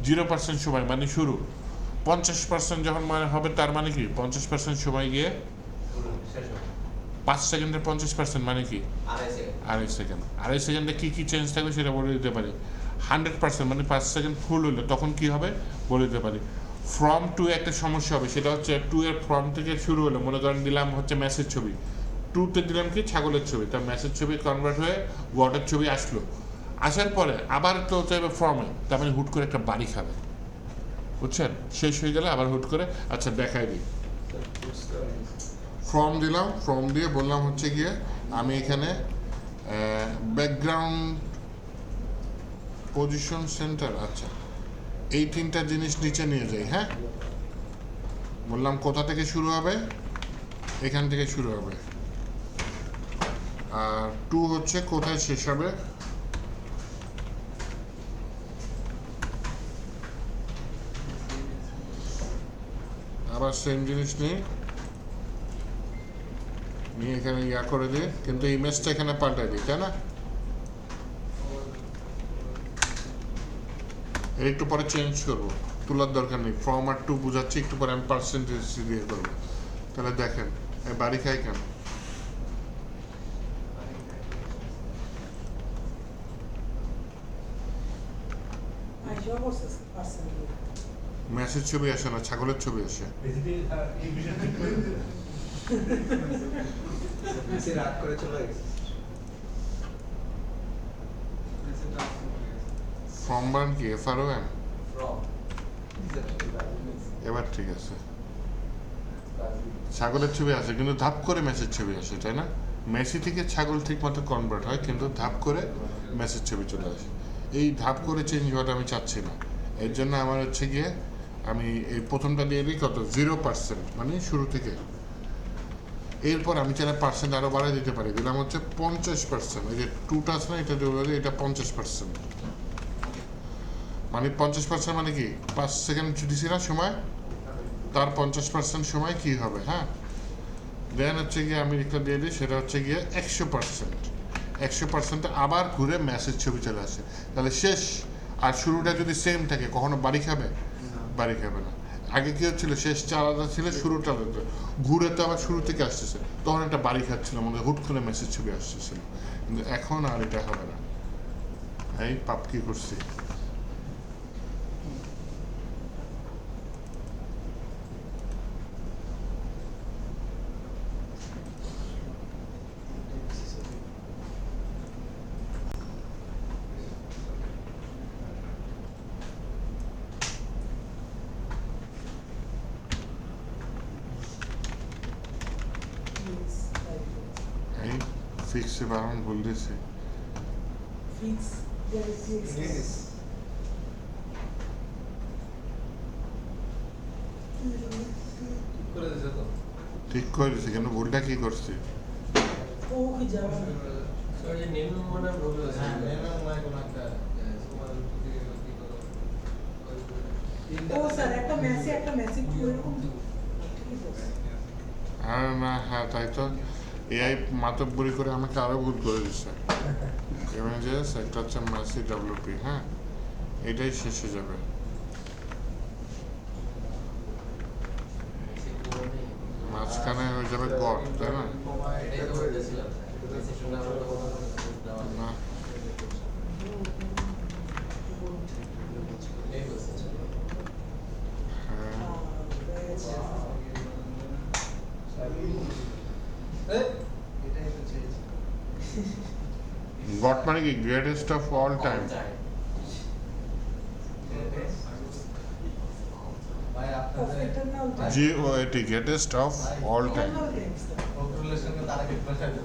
0% সময় মানে শুরু, 50% যখন মানে হবে তার মানে কি 50% সময় গিয়ে 5 সেকেন্ডের 50% মানে কি আড়াই সেকেন্ড। আড়াই সেকেন্ডে কী কী চেঞ্জ থাকবে সেটা বলে দিতে পারি। 100% মানে 5 সেকেন্ড ফুল হলো তখন কি হবে বলে দিতে পারি। ফ্রম টু একটা সমস্যা হবে, সেটা হচ্ছে 2 এর ফ্রম থেকে শুরু হলো, মনে করেন দিলাম হচ্ছে ম্যাসের ছবি, 2তে দিলাম কি ছাগলের ছবি, তার ম্যাসের ছবি কনভার্ট হয়ে ওয়াটার ছবি আসলো, আসার পরে আবার তো চাইবে ফ্রমে, তার মানে হুট করে একটা বাড়ি খাবে, বুঝছেন? শেষ হয়ে গেলে আবার হুট করে আচ্ছা দেখাই দিই। ফর্ম দিলাম, ফর্ম দিয়ে বললাম হচ্ছে গিয়ে আমি এখানে ব্যাকগ্রাউন্ড পজিশন সেন্টার, আচ্ছা এই তিনটা জিনিস নিচে নিয়ে যাই, হ্যাঁ বললাম কোথা থেকে শুরু হবে, এখান থেকে শুরু হবে, আর 2 হচ্ছে কোথায় শেষ হবে, আবার সেম জিনিস নিয়ে এখানে ইয়া করে দিই, কিন্তু ইমেজটা এখানে পাল্টাই দিই, তাই না? এর একটু পরে চেঞ্জ করবো, তোলার দরকার নেই, ফর্ম আর 2 বোঝাচ্ছি, একটু পরে আমি পার্সেন্টেজ দিয়ে করবো। তাহলে দেখেন বাড়ি খাই কেন, ম্যাসের ছবি আসে না, ছাগলের ছবি আসে। রাগ করে চলে গেছে। ফর্ম বান কি FROM? এবার ঠিক আছে, ছাগলের ছবি আসে কিন্তু ধাপ করে মেসের ছবি আসে, তাই না? মেসি থেকে ছাগল ঠিক মতো কনভার্ট হয়, কিন্তু ধাপ করে মেসের ছবি চলে আসে। এই ধাপ করে চেঞ্জ হওয়াটা আমি চাচ্ছি না, এর জন্য আমার হচ্ছে গিয়ে আমি এই প্রথমটা দিয়ে দিই কত 0% মানে শুরু থেকে, এরপর আমি চাইলে পার্সেন্ট আরও বাড়াই দিতে পারি, দিলাম হচ্ছে 50%, এই যে 2টা আছে না এটা দেবো, এটা 50%, মানে 50% মানে কি 5 সেকেন্ড দিছি না সময়, তার 50% সময় কি হবে, হ্যাঁ। দেন হচ্ছে গিয়ে আমি একটা দিয়ে দিই, সেটা হচ্ছে গিয়ে 100%, 100% আবার ঘুরে ম্যাসেজ ছবি চলে আসে, তাহলে শেষ। আর শুরুটা যদি সেম থাকে কখনো বাড়ি খাবে, বাড়ি খাবে না। আগে কি হচ্ছিল, শেষটা আলাদা ছিল, শুরুটা আলাদা, ঘুরে তো আবার শুরু থেকে আসতেছে, তখন একটা বাড়ি খাচ্ছিল, আমাদের হুট করে মেসেজ ছবি আসতেছিল, কিন্তু এখন আর এটা হবে না। এই পাপ কি করছি, এই ফিক্সে বারণ বলতেছি, ঠিক করে দিছি, কিন্তু ভুলটা কি করছি, হ্যাঁ নেমে মনে হয় কোনো একটা ও স্যার একটা মেসি কি এরকম আর না হ্যাঁ তাই তো এআই মাতব্বরি করে আমাকে আরো ভুল করে দিচ্ছে ইমেজেস একটা হচ্ছে মেসি ডব্লিউপি হ্যাঁ এটাই শেষ হয়ে যাবে মাঝখানে হয়ে যাবে গড তাই না এটাই তো বলতেছিলাম মেসি শুনে আমরা তো না এই বলছি হ্যাঁ এটাই তো চেয়েছি গড মানে কি গ্রেটেস্ট অফ অল টাইম ভাই আপনাদের ইটারনাল জি ও এটি greatest of all time eternal games কন্ট্রোলের সঙ্গে তারা কি পাঠালো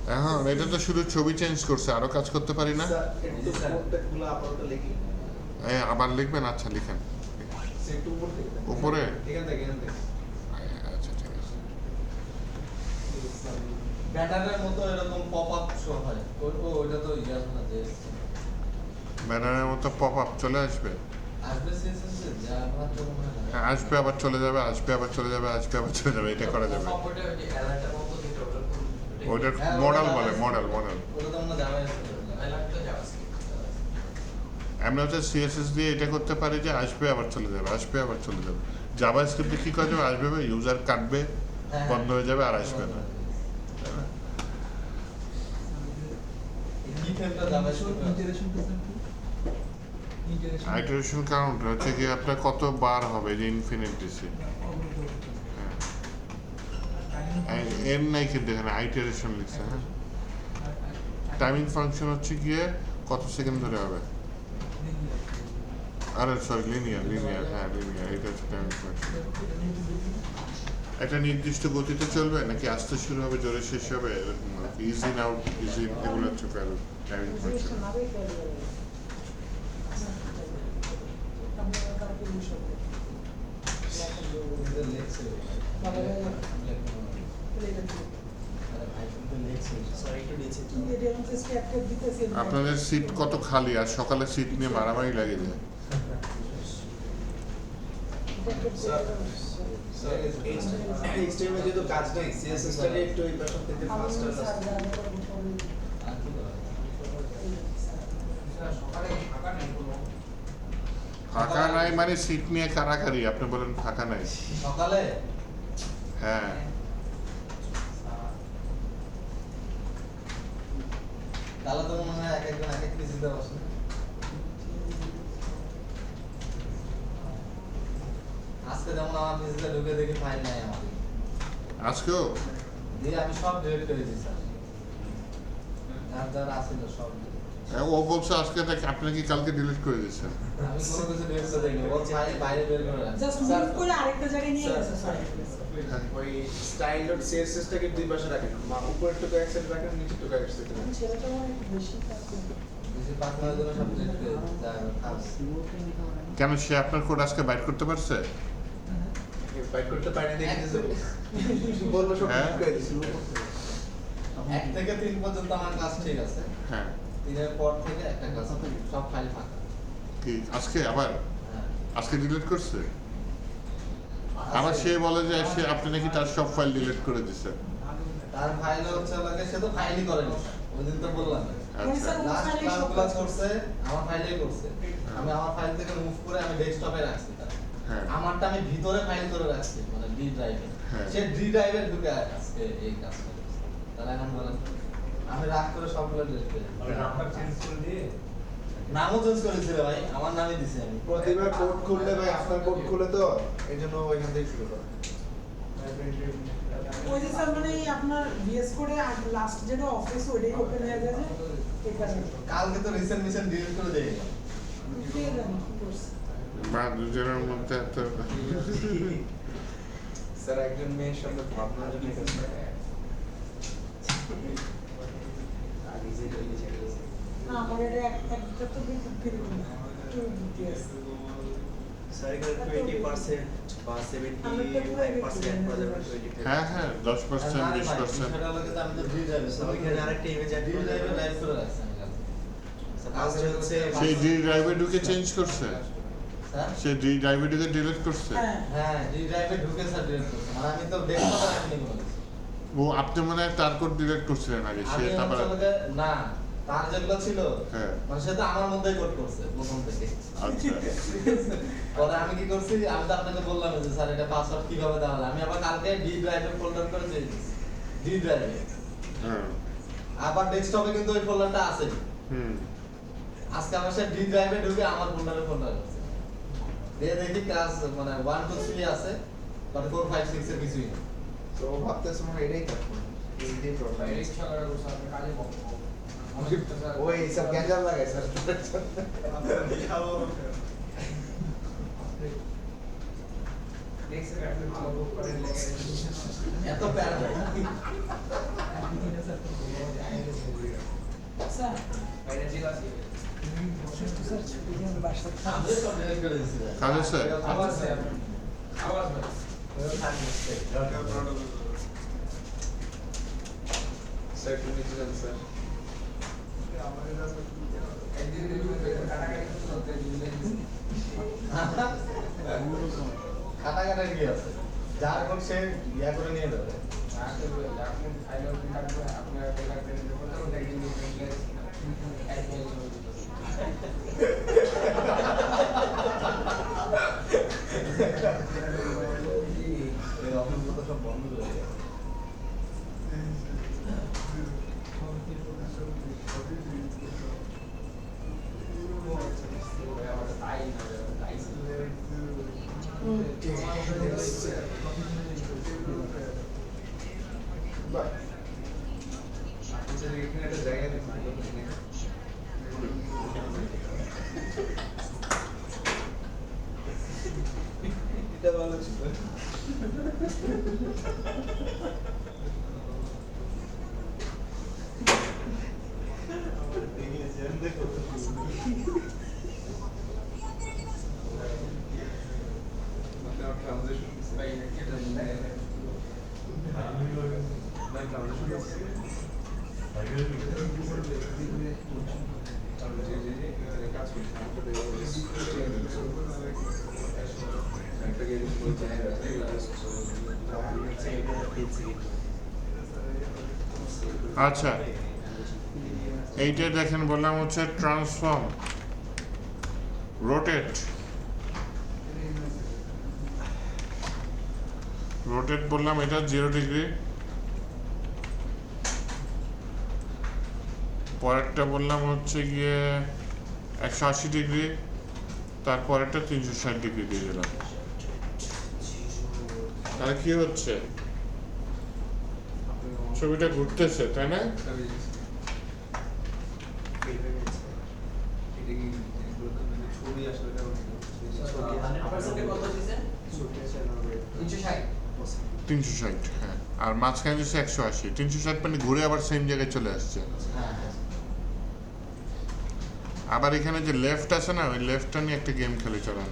এখন এটা তো শুধু ছবি চেঞ্জ করছে আরো কাজ করতে পারি না স্যার একটু প্রত্যেকগুলো আপাতত লিখি আবার লিখবেন আচ্ছা লিখেন সে একটু উপর থেকে দেন। উপরে? এখান থেকে আচ্ছা ঠিক আছে ব্যাটারের মতো এরকম পপ আপ শো হয় ওইটা তো ইয়ার না যে ব্যানারের মতো পপ আপ চলে আসবে আসবে সিএসএস যা আমার তো মনে হয় না হ্যাঁ, আসবে আবার চলে যাবে আসবে আবার চলে যাবে আসবে আবার চলে যাবে এটা করা যাবে ওটা ওই যে অ্যালার্টের মতো যেটা ওইটা হ্যাঁ, মডেল ওটা বলে যাবে। মডেল ওটা তো মনে হয় যাবে অ্যালার্টটা জাভাস্ক্রিপ্ট আমরা হচ্ছে সিএসএস দিয়ে এটা করতে পারি যে আসবে আবার চলে যাবে আসবে আবার চলে যাবে জাভা স্ক্রিপ্টে কি করা যাবে আসবে ইউজার কাটবে বন্ধ হয়ে যাবে আর আসবে না তাই না? কি ফ্রেমটা যাবে আইটারেশন কাউন্ট হচ্ছে কি আপনার কত বার হবে যে ইনফিনিট ডিসি এন নাই কিন্তু এখানে আইটারেশন লিখছে হ্যাঁ টাইমিং ফাংশন হচ্ছে গিয়ে কত সেকেন্ড ধরে হবে আরে সরি লিনিয়ার হ্যাঁ লিনিয়ার এটা হচ্ছে টাইমিং ফাংশন একটা নির্দিষ্ট গতিতে চলবে নাকি আস্তে শুরু হবে জোরে শেষ হবে এরকম ইজি আউট ইজি এগুলো হচ্ছে ভ্যালু টাইমিং ফাংশন সরি একটু নিচে আপনাদের সিট কত খালি আর সকালে সিট নিয়ে মারামারি লাগে যায় এইচটিএমএল যেহেতু কাজ নেই সিএসএস টাকে একটু এই পাশে থেকে ফাস্ট আর কি করা সকালে ফাঁকা নেই কোনো ফাঁকা নাই মানে সিট নিয়ে কারাকারি আপনি বলেন ফাঁকা নাই সকালে হ্যাঁ তাহলে তো মনে হয় এক একজন এক এক পিসিতে বসে আজকে যেমন আমার পিসিতে ঢুকে দেখি ফাইল নাই আমাদের আজকেও দিয়ে আমি সব ডিলিট করে দিয়েছি স্যার যার যার আসছিল সব ও বলছে আজকে দেখ আপনি কি কালকে ডিলিট করে দিয়েছেন আমি কোনো কিছু ডিলিট করে দিইনি ও ফাইল বাইরে বের করে রাখছে জাস্ট মুভ করে আরেকটা জায়গায় নিয়ে গেছে সরি ওই স্টাইল ডট সিএসএস টাকে দুই পাশে রাখেন উপরেরটুকু এক সাইডে রাখেন নিচেরটুকু এক সাইডে রাখেন ছেলেটা আমার একটু বেশি কাছে পিসি পার্টনারের জন্য সব ডিলিট করে দিয়েছি যার কাজ কেন সে আপনার কোড আজকে বাইট করতে পারছে ফাইট করতে পারেনি দেখে দিয়েছে বললো সব হ্যাঁ। ঠিক করে দিয়েছি 1 থেকে 3 পর্যন্ত আমার ক্লাস ঠিক আছে হ্যাঁ 3 এর পর থেকে একটা ক্লাস সব ফাইল ফাঁকা কি আজকে আবার হ্যাঁ আজকে ডিলিট করছে আবার সে বলে যে সে আপনি নাকি তার সব ফাইল ডিলিট করে দিচ্ছেন তার ফাইল হচ্ছে লাগে সে তো ফাইলই করেনি ওই দিন তো বললাম আচ্ছা লাস্ট ক্লাস করছে আমার ফাইলেই করছে আমি আমার ফাইল থেকে মুভ করে আমি ডেস্কটপে রাখছি তার হ্যাঁ আমারটা আমি ভিতরে ফাইল করে রাখছি মানে ডি ড্রাইভে হ্যাঁ। সে ডি ড্রাইভে ঢুকে আজকে এই কাজ করে তাহলে এখন বলেন আমি রাগ করে সবগুলো ডিলিট করে দিই। নাম্বার চেঞ্জ করে দিয়ে নামও চেঞ্জ করেছিল ভাই আমার নামই দিছি আমি প্রতিবার কোড খুললে ভাই আপনার কোড খুলে তো এই জন্য ওইখান থেকে শুরু করো ওই যে স্যার মানে আপনার ভিএস করে লাস্ট যেটা অফিস ওইটাই ওপেন হয়ে গেছে এই কারণে কালকে তো রিসেন্ট মিশন ডিলিট করে দেই কে জানে কি করছে বা দুজনের মধ্যে এত স্যার একজন মেয়ের সাথে ভাবনার জন্য আর নিজে তৈরি ছেড়ে দিয়েছে না আমার এটা একটা তো বিট ফিরে একটু বুদ্ধি আছে স্যার এখানে 20% বা 75% অ্যাড করা যাবে 20%। হ্যাঁ হ্যাঁ 10% 20%। সেটা হলো কিন্তু আমি তো ডি ড্রাইভে স্যার ওইখানে আরেকটা ইমেজ অ্যাড ডি করা ড্রাইভে যাবে। লাইভ করে রাখছি আমি কালকে। স্যার ফার্স্ট হচ্ছে সেই ডি ড্রাইভে ঢুকে চেঞ্জ করছে, স্যার সে ডি ড্রাইভে ঢুকে ডিলিট করছে। হ্যাঁ হ্যাঁ ডি ড্রাইভে ঢুকে স্যার ডিলিট করছে, মানে আমি তো ডেস্কটপে রাখিনি কোনো কিছু। ও আপনি মনে হয় তার কোড ডিলিট করছিলেন আগে, সে আমি তারপরে হচ্ছে লোকে না তার যেগুলো ছিল হ্যাঁ মানে সে তো আমার মধ্যেই কোড করছে প্রথম থেকে। আচ্ছা পরে আমি কি করছি, আমি তো আপনাকে বললাম যে স্যার এটা পাসওয়ার্ড কিভাবে দেওয়া যায়, আমি আবার কালকে ডি ড্রাইভে ফোল্ডার করে দিয়েছি ডি ড্রাইভে, হ্যাঁ আবার ডেস্কটপে কিন্তু ওই ফোল্ডারটা আছে। হুম আজকে আমার সে ডি ড্রাইভে ঢুকে আমার ফোল্ডারে ফোল্ডার আছে, দিয়ে দেখি কাজ মানে 1 2 3 আছে বাট 4 5 6 এর কিছুই নেই। তো ও ভাবতেছে মনে হয় এটাই থাকবে, এইটাই প্রবলেম। রিক্সা আপনি কাজে বকবো ওই সব গ্যাঞ্জাম লাগায় স্যার। এত প্যারা নাই। স্যার আমি সব ডিলিট করে দিয়েছি ভাই। কাজে স্যার আওয়াজ স্যার একটু নিচে যান স্যার। কাটাকাটা কি আছে, যার কোন সে ইয়া করে নিয়ে যাবে। এই অফিস তো সব বন্ধ করে দেয়। বাহ, আপনাদের এখানে একটা জায়গা দেখতে পাচ্ছি। এটা ভালো ছিল। আপনার ট্রানজিশন ভাই এটা ভাই ট্রানজিশন কাজ করছি একটা গেম আচ্ছা এইটা দেখেন বললাম হচ্ছে ট্রান্সফর্ম রোটেট রোটেট বললাম এটা 0 ডিগ্রি, পরেরটা বললাম হচ্ছে গিয়ে 180 ডিগ্রি, তারপরেরটা 360 ডিগ্রি দিয়ে দিলাম। তাহলে কি হচ্ছে, ছবিটা ঘুরতেছে তাই না? ছবি আসলে আপনার সাথে কত দিয়েছেন 360 360 হ্যাঁ, আর মাঝখানে দিচ্ছে 180, 360 মানে ঘুরে আবার সেম জায়গায় চলে আসছে। আবার এখানে যে লেফট আছে না, ওই লেফটটা নিয়ে একটা গেম খেলে চলেন।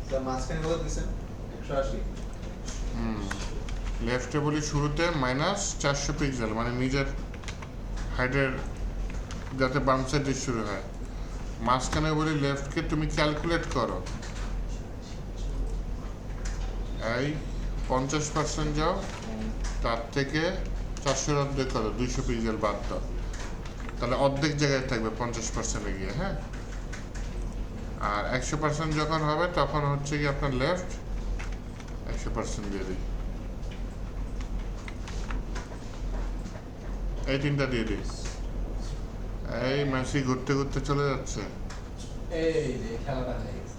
স্যার মাঝখানে কত দিয়েছেন 180 লেফটে বলি শুরুতে -400 পিক্সেল, মানে নিজের হাইটের যাতে বাম সাইড দিয়ে শুরু হয়। মাঝখানে বলি লেফটকে তুমি ক্যালকুলেট করো, এই 50% যাও, তার থেকে 400 অর্ধেক করো, 200 পিক্সেল বাদ দাও, তাহলে অর্ধেক জায়গায় থাকবে 50% গিয়ে। হ্যাঁ, আর 100% যখন হবে তখন হচ্ছে কি আপনার লেফট 100% দিয়ে দিই, এই তিনটা দিয়ে দিই। এই মেসি ঘুরতে ঘুরতে চলে যাচ্ছে। এই যে খেলাটা হয়ে গেছে।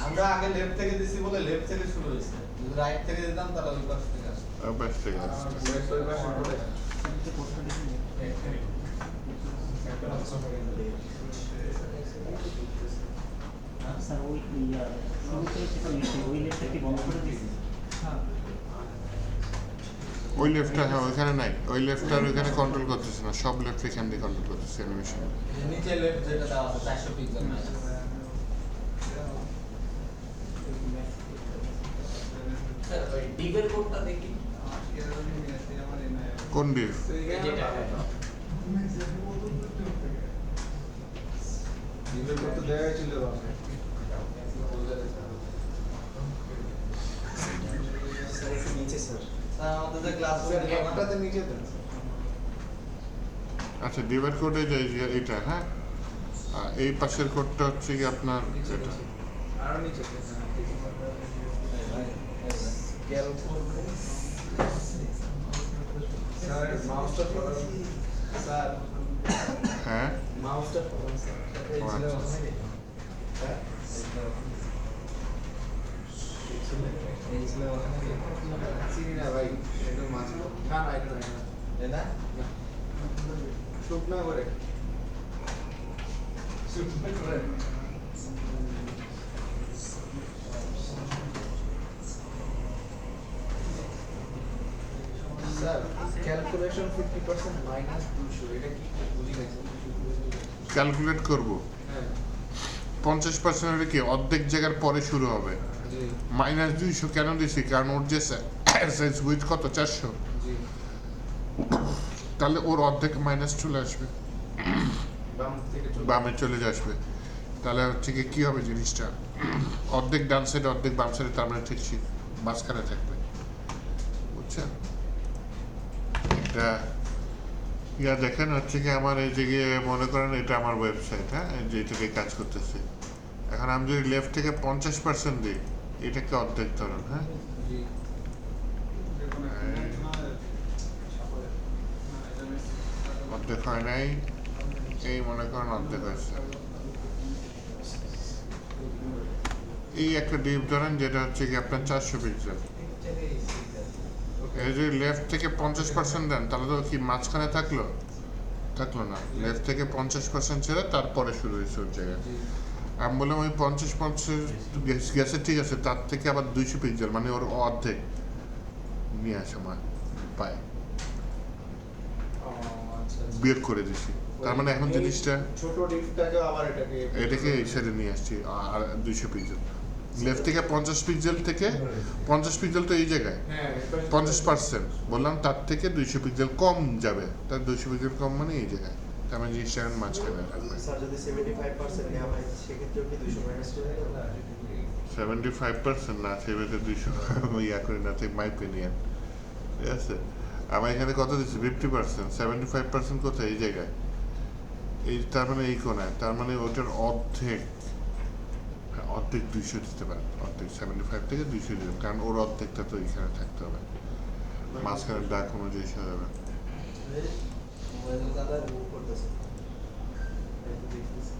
আমরা আগে লেফট থেকে দিছি বলে লেফট থেকে শুরু হয়েছে, যদি রাইট থেকে দিতাম তাহলে ওই পাশ থেকে আসতো। ব্যাস ঠিক আছে। স্যার ওই শুরুতে সেটা লিখে ওই লেখটা কি বন্ধ করে দিয়েছি? ওই লেফটটা হ্যাঁ ওইখানে নাই, ওই লেফটটা ওইখানে কন্ট্রোল করতেছে না, সব লেফট এখান দিয়ে কন্ট্রোল করতেছে অ্যানিমেশন। নিচে লেফট যেটা দেওয়া আছে 400 পিক্সেল মাইনাস। স্যার ওই ডিভের কোডটা দেখি। কোন ডিভ? ডিভের মতো দেওয়া ছিল বাবা। স্যার একটু নিচে স্যার। স্যার আমাদের যে ক্লাস স্যার একটাতে নিচে দেন। আচ্ছা ডিভাইড কোডে যে এইটা, হ্যাঁ এই পাশের কোডটা হচ্ছে কি আপনার এটা আরো নিচে দেন। স্যার মাউসটা ফলো স্যার হ্যাঁ মাউসটা ফলো স্যার ও আচ্ছা। হ্যাঁ চিনি না ভাই একদম মাছ না না একদম না এটা শুকনা করে স্যার ক্যালকুলেশন 50% মাইনাস 200 এটা কি বুঝি না ক্যালকুলেট করব হ্যাঁ 50% কি অর্ধেক জায়গার পরে শুরু হবে। জি মাইনাস 200 কেন দিছি? কারণ ওর যে সাইজ উইথ কত 400, জি তাহলে ওর অর্ধেক মাইনাস চলে আসবে, বাম থেকে চলে বামে চলে আসবে। তাহলে হচ্ছে কি কী হবে জিনিসটা, অর্ধেক ডান সাইডে অর্ধেক বাম সাইডে, তার মানে ঠিক মাঝখানে থাকবে, বুঝছেন? এটা ইয়া দেখেন হচ্ছে কি আমার এই জায়গায় মনে করেন এটা আমার ওয়েবসাইট, হ্যাঁ যেটাকে কাজ করতেছে। এখন আমি যদি লেফট থেকে 50% দিই, এটাকে অর্ধেক ধরুন, হ্যাঁ জি অর্ধেক হয় নাই, এই মনে করেন অর্ধেক হয়েছে। এই একটা ডিপ ধরেন যেটা হচ্ছে কি আপনার 400 পিক্সেল, এই যদি লেফট থেকে 50% দেন তাহলে তো কি মাঝখানে থাকলো না, লেফট থেকে 50% ছেড়ে তারপরে শুরু হয়েছে ওর জায়গায়। আমি বললাম ওই 50 গেছে ঠিক আছে, তার থেকে আবার 200 পিক্সেল মানে ওর অর্ধেক নিয়ে আসে আমার পায়, বিয়োগ করে দিছি। তার মানে এখন জিনিসটা ছোট ডিপটাকে আবার এটাকে এই সাইডে নিয়ে আসছি আর 200 পিক্সেল লেফট থেকে 50 পিক্সেল থেকে 50 পিক্সেল তো এই জায়গায় হ্যাঁ 50% বললাম, তার থেকে 200 পিক্সেল কম যাবে, তার 200 পিক্সেল কম মানে এই জায়গায়, তার মানে জিনিসটা এখন মাঝখানে থাকবে। স্যার যদি 75% নেওয়া হয় সেক্ষেত্রে কি 200 মাইনাস চলে যাবে? 75% না, সেভাবে 200 ইয়া করি না, ঠিক মাই পেনিয়ান, ঠিক আছে? আমার এখানে কত দিচ্ছি 50%, 75% কোথায় এই জায়গায়, এই তার মানে এই কোনায়, তার মানে ওটার অর্ধেক 200 দিতে পারেন, অর্ধেক 75 থেকে 200 দিবেন, কারণ ওর অর্ধেকটা তো এখানে থাকতে হবে, মাঝখানে ডাক অনুযায়ী সাজাবে। মোবাইল দাদা ও করতেছে এই তো দেখতেছি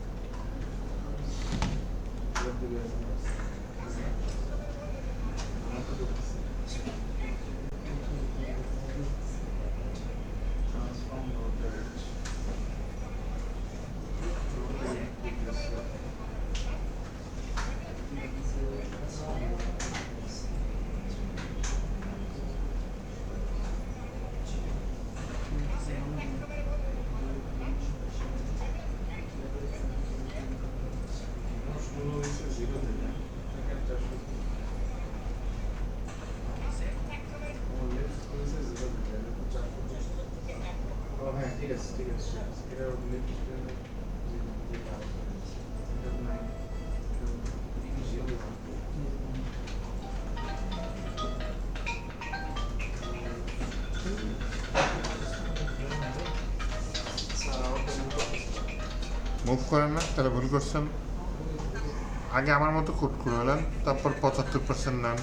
হ্যাঁ ঠিক আছে এটা মুভ করেন না, তাহলে ভুল করছেন। আগে আমার মতো কুট করে নেন, তারপর 75% নেন।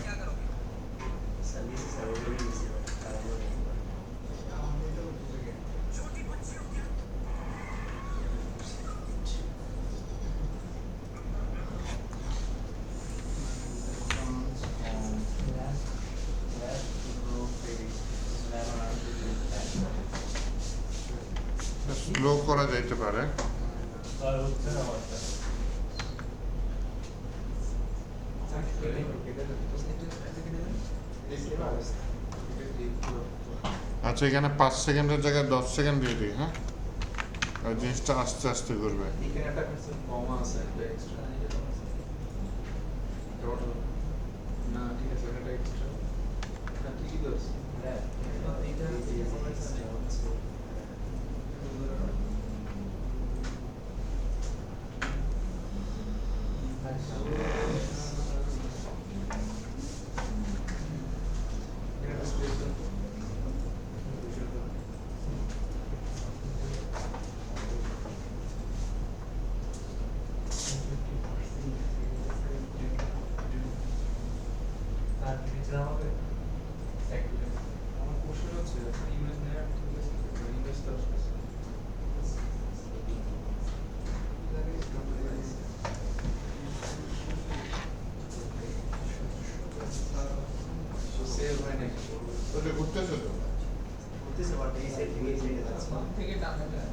স্লো করা যাইতে পারে। স্যার হচ্ছে না আমারটা। এটা আচ্ছা এখানে 5 সেকেন্ডের জায়গায় 10 সেকেন্ড দিয়ে দিই, হ্যাঁ? ওই জিনিসটা আস্তে আস্তে করবে। এখানে একটা কমা আছে একটা এক্সট্রা না ঠিক আছে এটা এক্সট্রা এটা ঠিকই তো আছে আমার কোশ্চেন হচ্ছে ইমেজ নেয়ার ঠিক আছে ইমেজটা আসছে সেভ হয় নাকি ওটা ঘুরতেছে তো। বলতেছে বাট এই সাইড থেকে এই সাইডে যাচ্ছে থেকে টানে যায়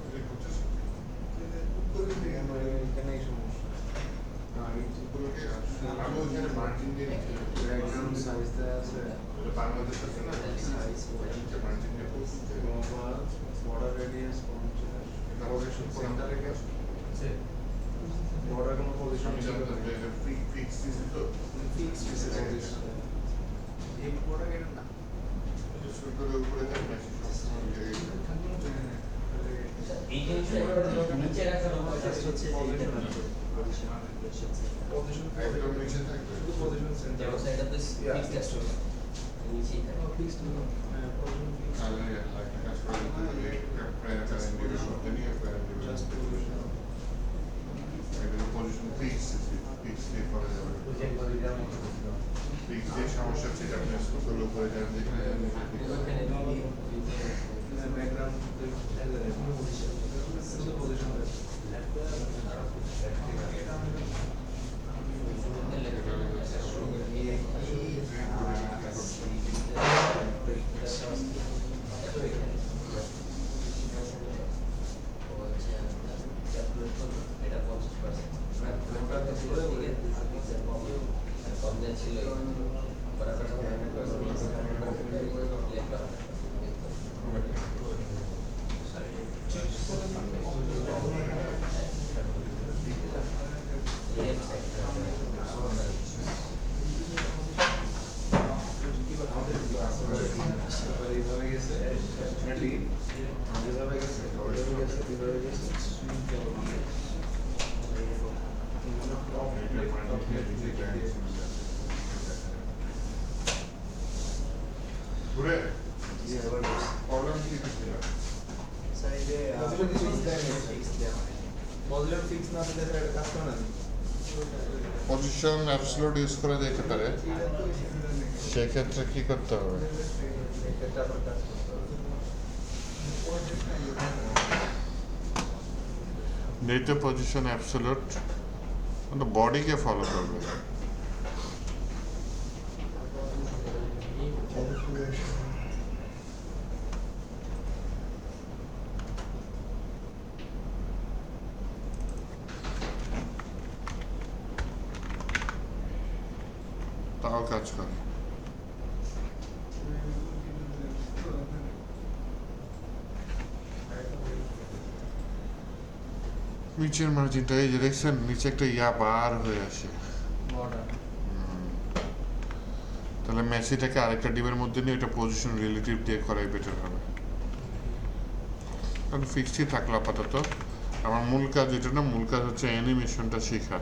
এটা ঘুরতেছে। এখানেই সমস্যা উপরে আমি ওখানে মার্জিন দিয়ে ব্যাকগ্রাউন্ড সাইজ দেওয়া আছে বাংলাদেশ আছে না মার্জিন দিয়ে বর্ডার রেডিয়াস 50 সেন্টার রেখে বর্ডার কোনো পজিশন আমি জানতাম যে এটা ফিক্স দিছি তো ফিক্স পজিশন এই বর্ডার কেন না এটা শুরু করে উপরে যাবে মেসেজ এই জিনিসটা নিচে রাখার জাস্ট হচ্ছে যে এইটা হচ্ছে পজিশন একদম নিচে থাকবে শুধু পজিশন সেন্টার যেমন এটা তো ফিক্সড আছে নিচেই থাকে ফিক্সড হ্যাঁ পজিশন ফিক্স তাহলে একটা কাজ করে দিতে হবে প্যারামিটার শব্দ নিয়ে প্যারামিটার জাস্ট পজিশন এটা পজিশন ফিক্স দিয়ে করা যাবে ফিক্স দিয়ে সমস্যা হচ্ছে আপনি স্কুলের উপরে যান যেখানে ব্যাকগ্রাউন্ড শুধু পজিশন এটা 50% কম দেওয়া ছিল এইভাবে গেছে ডেফিনেটলি এইভাবে গেছে এইভাবে গেছে এইভাবে গেছে ঘুরে প্রবলেম কি ছিল স্যার এই যে পজিশন ফিক্স না দিলে এটা কাজ করে না পজিশন অ্যাবসলিউট ইউজ করে দিতে পারে, সেক্ষেত্রে কি করতে হবে? এটা আবার কাজ করতে হবে নেইতে পজিশন অ্যাবসলিউট মানে বডিকে ফলো করবে। তাও কাজ করে। নিচের মার্জিনটা এই যে দেখছেন নিচে একটা ইয়া বার হয়ে আসে, বর্ডার তাহলে মেসিটাকে আরেকটা ডিমের মধ্যে নিয়ে এটা পজিশন রিলেটিভ দিয়ে করাই বেটার হবে। কারণ ফিক্সডই থাকলো আপাতত। আমার মূল কাজ এটা না, মূল কাজ হচ্ছে অ্যানিমেশনটা শেখা।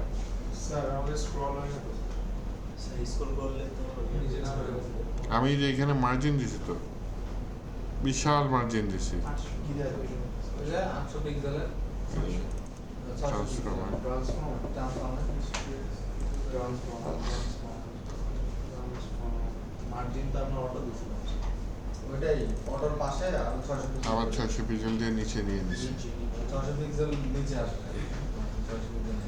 স্যার আমাদের স্ক্রল হয় না স্যার স্কুল করলে তো নিচে না আমি যে এখানে মার্জিন দিছি তো, বিশাল মার্জিন দিছি। কি দেয় ওটা 800 পিক্সেলের ট্রান্সফর্মার মার্জিন তো আমরা অটো দিছিলাম ওইটাই অটোর পাশে আর 600 পিক্সেল আবার 600 পিক্সেল দিয়ে নিচে নিয়ে নিছি। 600 পিক্সেল নিচে আসবে 600 পিক্সেল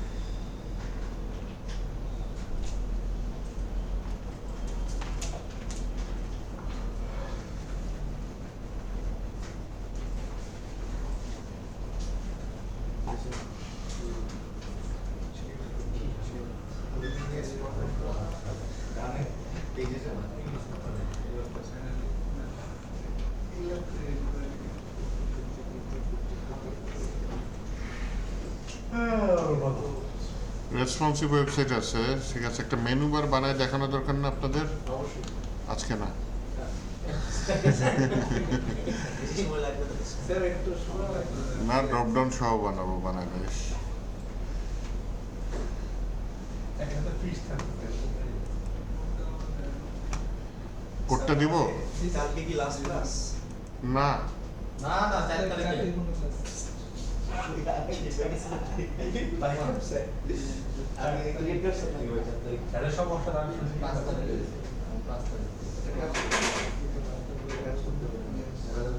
রেসপন্সিভ ওয়েবসাইট আছে, ঠিক আছে, একটা মেনু বার বানায় দেখানো দরকার না আপনাদের? অবশ্যই আজকে না, বেশি সময় লাগবে না স্যার একটু সময় লাগবে না ড্রপ ডাউন সহ বানাবো, বানায় বেশ। একটা ফিস থাকবে। কোডটা দিব? কালকে কি লাস্ট ক্লাস না, না না 4 তারিখে আমি ক্রিকেট করছেন নাকি ভাই তাহলে সমস্যাটা আমি 5 তারিখে 5 তারিখে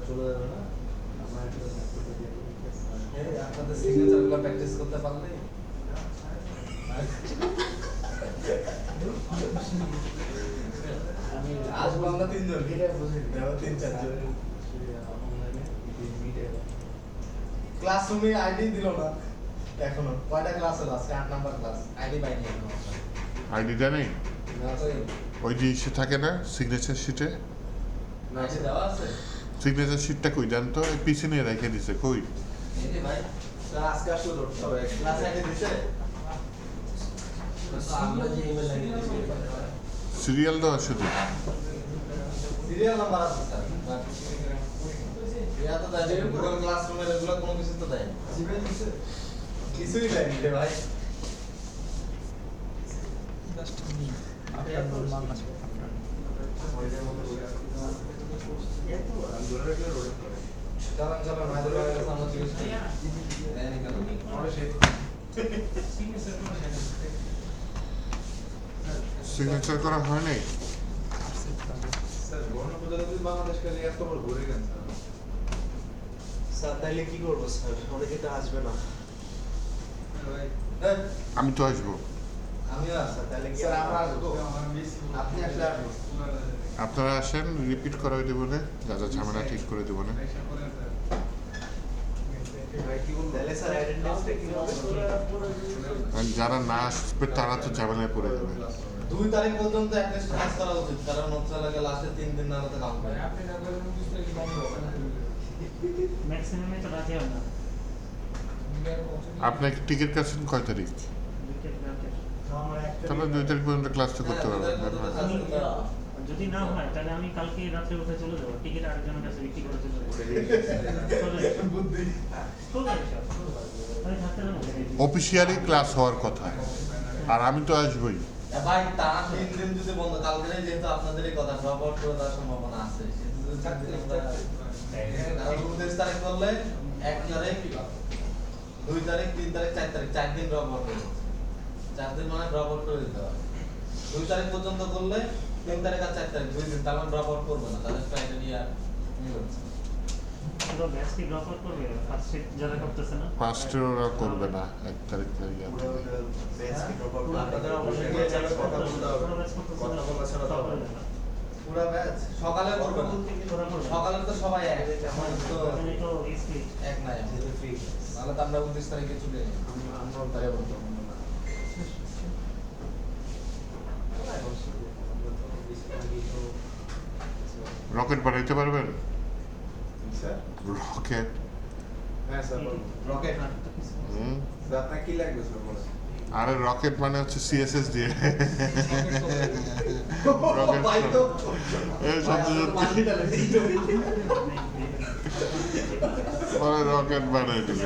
চলে যাবে না আমার এই আপনাদের সিগনেচারগুলো প্র্যাকটিস করতে পারলে আসবো আমরা 3 জন দেওয়া 3-4 জন ক্লাসরুমে আইডি দিল না এখনো কয়টা ক্লাস হলো আজকে 8 নাম্বার ক্লাস আইডি পাইনি এখনো আইডিটা নেই, না তো ওই যে ইসে থাকে না সিগনেচার শিটে, আইডি দেওয়া আছে সিগনেচার শিটটা কই দেন তো? এই পিছনে রেখে দিছে, কই? এই যে ভাই স্যার আজকে আসলে ধরতে হবে ক্লাস আইডি দিছে তো আমরা যে ইমেল আইডি দিছি সিরিয়াল দেওয়া শুধু? সিরিয়াল নাম্বার আছে স্যার ইয়া তো দেয় গুগল ক্লাসরুমের এগুলো কোনো কিছু তো দেয় না কিছুই দেয়নি রে ভাই চলেন চলেন মাইদুল ভাইয়ের কাছে আমরা জিজ্ঞেস করি দেয়নি কেন সিগনেচার করা হয় নাই? স্যার গণপ্রজাতন্ত্রী বাংলাদেশ কাজে এত বড় ঘুরে গেছে স্যার তাইলে কি করবো স্যার অনেকে তো আসবে না আমি তো আসবো। আমিও আছি স্যার তাইলে কি স্যার আমরা আসবো আপনি আসলে আসবো আপনারা আসেন, রিপিট করাই দেবো না, যা যা ঝামেলা ঠিক করে দেবো না। তাহলে স্যার অ্যাটেন্ডেন্সটা কি হবে আর যারা না আসবে তারা তো ঝামেলায় পড়ে যাবে। 2 তারিখ পর্যন্ত অ্যাটলিস্ট কাজ করা উচিত কারণ হচ্ছে লাগে লাস্টে 3 দিন না হতে কাম করে ম্যাক্সিমামে তো রাতে হয় না, আপনি টিকিট কাটছেন কয় তারিখ? উইকেট রাতে। তাহলে 2 তারিখ পর্যন্ত ক্লাসটা করতে পারবেন না? যদি না হয় তাহলে আমি কালকে রাত্রে উঠে চলে যাবো, টিকিট আরেকজনের কাছে বিক্রি করে চলে যাবো। বুদ্ধি চলে যাবো, আমি থাকতে পারবো না। অফিসিয়ালি ক্লাস হওয়ার কথা, আর আমি তো আসবই। ভাই টানা 3 দিন যদি বন্ধ কালকে যেহেতু আপনাদের এই কথা ড্রপ আউট করে দেওয়ার সম্ভাবনা আছে সেহেতু যদি 4 দিন আমরা 29 তারিখ করলে 1 তারিখ 2 তারিখ 3 তারিখ 4 তারিখ 4 দিন ড্রপ আউট করে 4 দিন মানে ড্রপ আউট করে দিতে হবে 2 তারিখ পর্যন্ত করলে 3 তারিখ আর 4 তারিখ 2 দিন তার মানে ড্রপ আউট করবে না তাদের ক্রাইটেরিয়া মিলছে পুরো ব্যাচ কি ড্রপ আউট করবে? ফার্স্ট শিট যারা করতেছে না, ফার্স্টের ওরা করবে না 1 তারিখ থেকে। বেস কি ড্রপ আউট আপনাদের অবশ্যই গিয়ে চালু কথা বলতে হবে পুরো ব্যাচ করতেছে কথা বলা ছাড়া তো হবে না। পুরো ব্যাচ সকালে করবে না সকালে তো সবাই এক এখন তো তো স্পিড এক নাই যেহেতু ফ্রি নাহলে তো আমরা 29 তারিখে চলে যাই আমরা তাই বলতে রকেট বানাইতে পারবেন? Sir rocket? হ্যাঁ স্যার বলুন রকেট স্যার আপনার কি লাগবে স্যার বলেন আরে রকেট মানে হচ্ছে সিএসএস দিয়ে রকেট ভাই তো এই সত্যি সত্যি মানে রকেট বানাই দিল।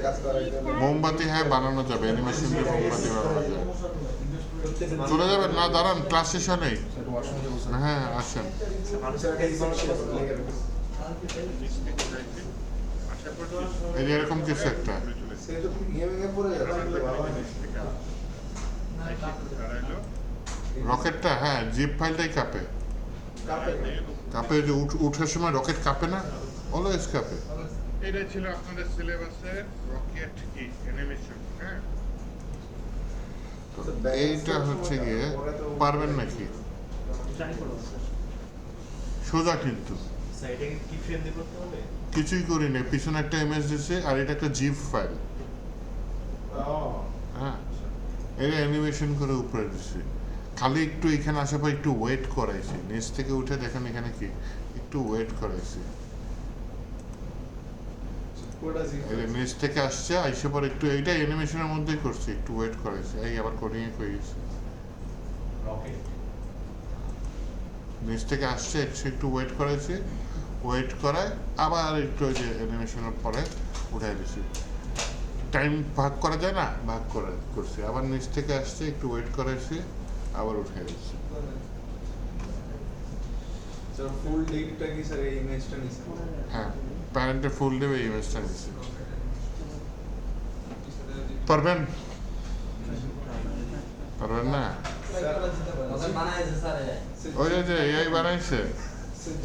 কাজ করার জন্য মোমবাতি হ্যাঁ বানানো যাবে, অ্যানিমেশন দিয়ে মোমবাতি বানানো যাবে। চলে যাবেন না, দাঁড়ান, ক্লাস শেষ হয় নাই। হ্যাঁ আসেন। এই যে এরকম কিছু একটা রকেটটা, হ্যাঁ জিপ ফাইলটাই কাঁপে। কাঁপে যে উঠার সময় রকেট কাঁপে না, অলওয়েজ কাঁপে। এটা ছিল আপনাদের সিলেবাসের রকেট কি অ্যানিমেশন। হ্যাঁ এইটা হচ্ছে গিয়ে পারবেন নাকি? ট্রাই করবো। সোজা কিন্তু স্যার এটাকে কি ফ্রেম দিয়ে করতে হবে কিছুই করি না, পিছনে একটা ইমেজ দিছে আর এটা একটা জিপ ফাইল। হ্যাঁ এটা অ্যানিমেশন করে উপরে দিছে, খালি একটু এখানে আসার পর একটু ওয়েট করাইছি, নিচ থেকে উঠে দেখেন এখানে কি একটু ওয়েট করাইছি, এই যে নিচ থেকে আসছে আইসে পর একটু এইটা অ্যানিমেশনের মধ্যেই করছি, একটু ওয়েট করাইছি, এই আবার কোডিং এ কই গেছে, রকেট নিচ থেকে আসছে একটু ওয়েট করাইছি, ওয়েট করায় আবার একটু ওই যে অ্যানিমেশনের পরে উঠাই দিছি, টাইম ভাগ করা যায় না, ভাগ করে করছি, আবার নিচ থেকে আসছে একটু ওয়েট করাইছি আবার উঠাই দিচ্ছি। স্যার ফুল ডেটটা কি স্যার এই ইমেজটা নিছে? হ্যাঁ, প্যারেন্টের ফুল দেবে এই ইমেজটা নিচ্ছি। পারবেন? পারবেন না? ওদের বানাইছে স্যার ওই যে এআই বানাইছে।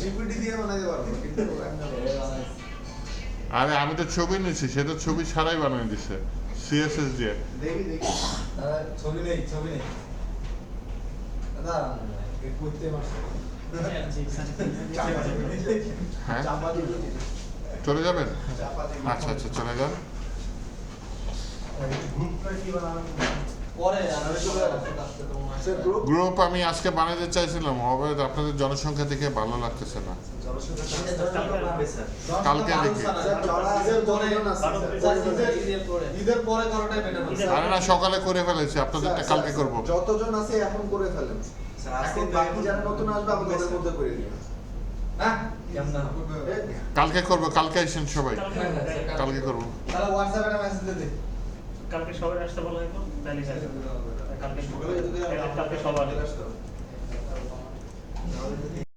জিপিটি দিয়ে বানাইতে পারবো কিন্তু আরে আমি তো ছবি নিছি, সে তো ছবি ছাড়াই বানিয়ে দিছে সিএসএস দিয়ে। দেখি দাদা ছবি নেই দাদা করতে পারছে হ্যাঁ, চাপা দিবি চলে যাবেন? চাপা দিবি আচ্ছা আচ্ছা, চলে যান। গ্রুপটা কি বানাবেন? পরে আর চলে আসছে তোমার স্যার গ্রুপ গ্রুপ আমি আজকে বানাতে চাইছিলাম, হবে আপনাদের জনসংখ্যা দেখে ভালো লাগতেছে না। কালকে দেখি। স্যার চড়া আছে জনগণ আছে ঈদের পরে করাটাই বেটার আরে না, সকালে করে ফেলেছি, আপনাদেরটা কালকে করব। যতজন আছে এখন করে ফেলেন এখন বাকি যারা নতুন আসবে আমরা ওদের মধ্যে করে দিই হ্যাঁ কেমন কালকে করব, কালকে আসেন সবাই, কালকে করব। তাহলে হোয়াটসঅ্যাপে একটা মেসেজ দিয়ে দে কালকে সবাই আসতে বলা হয় তাহলে কালকে সবাই সকালে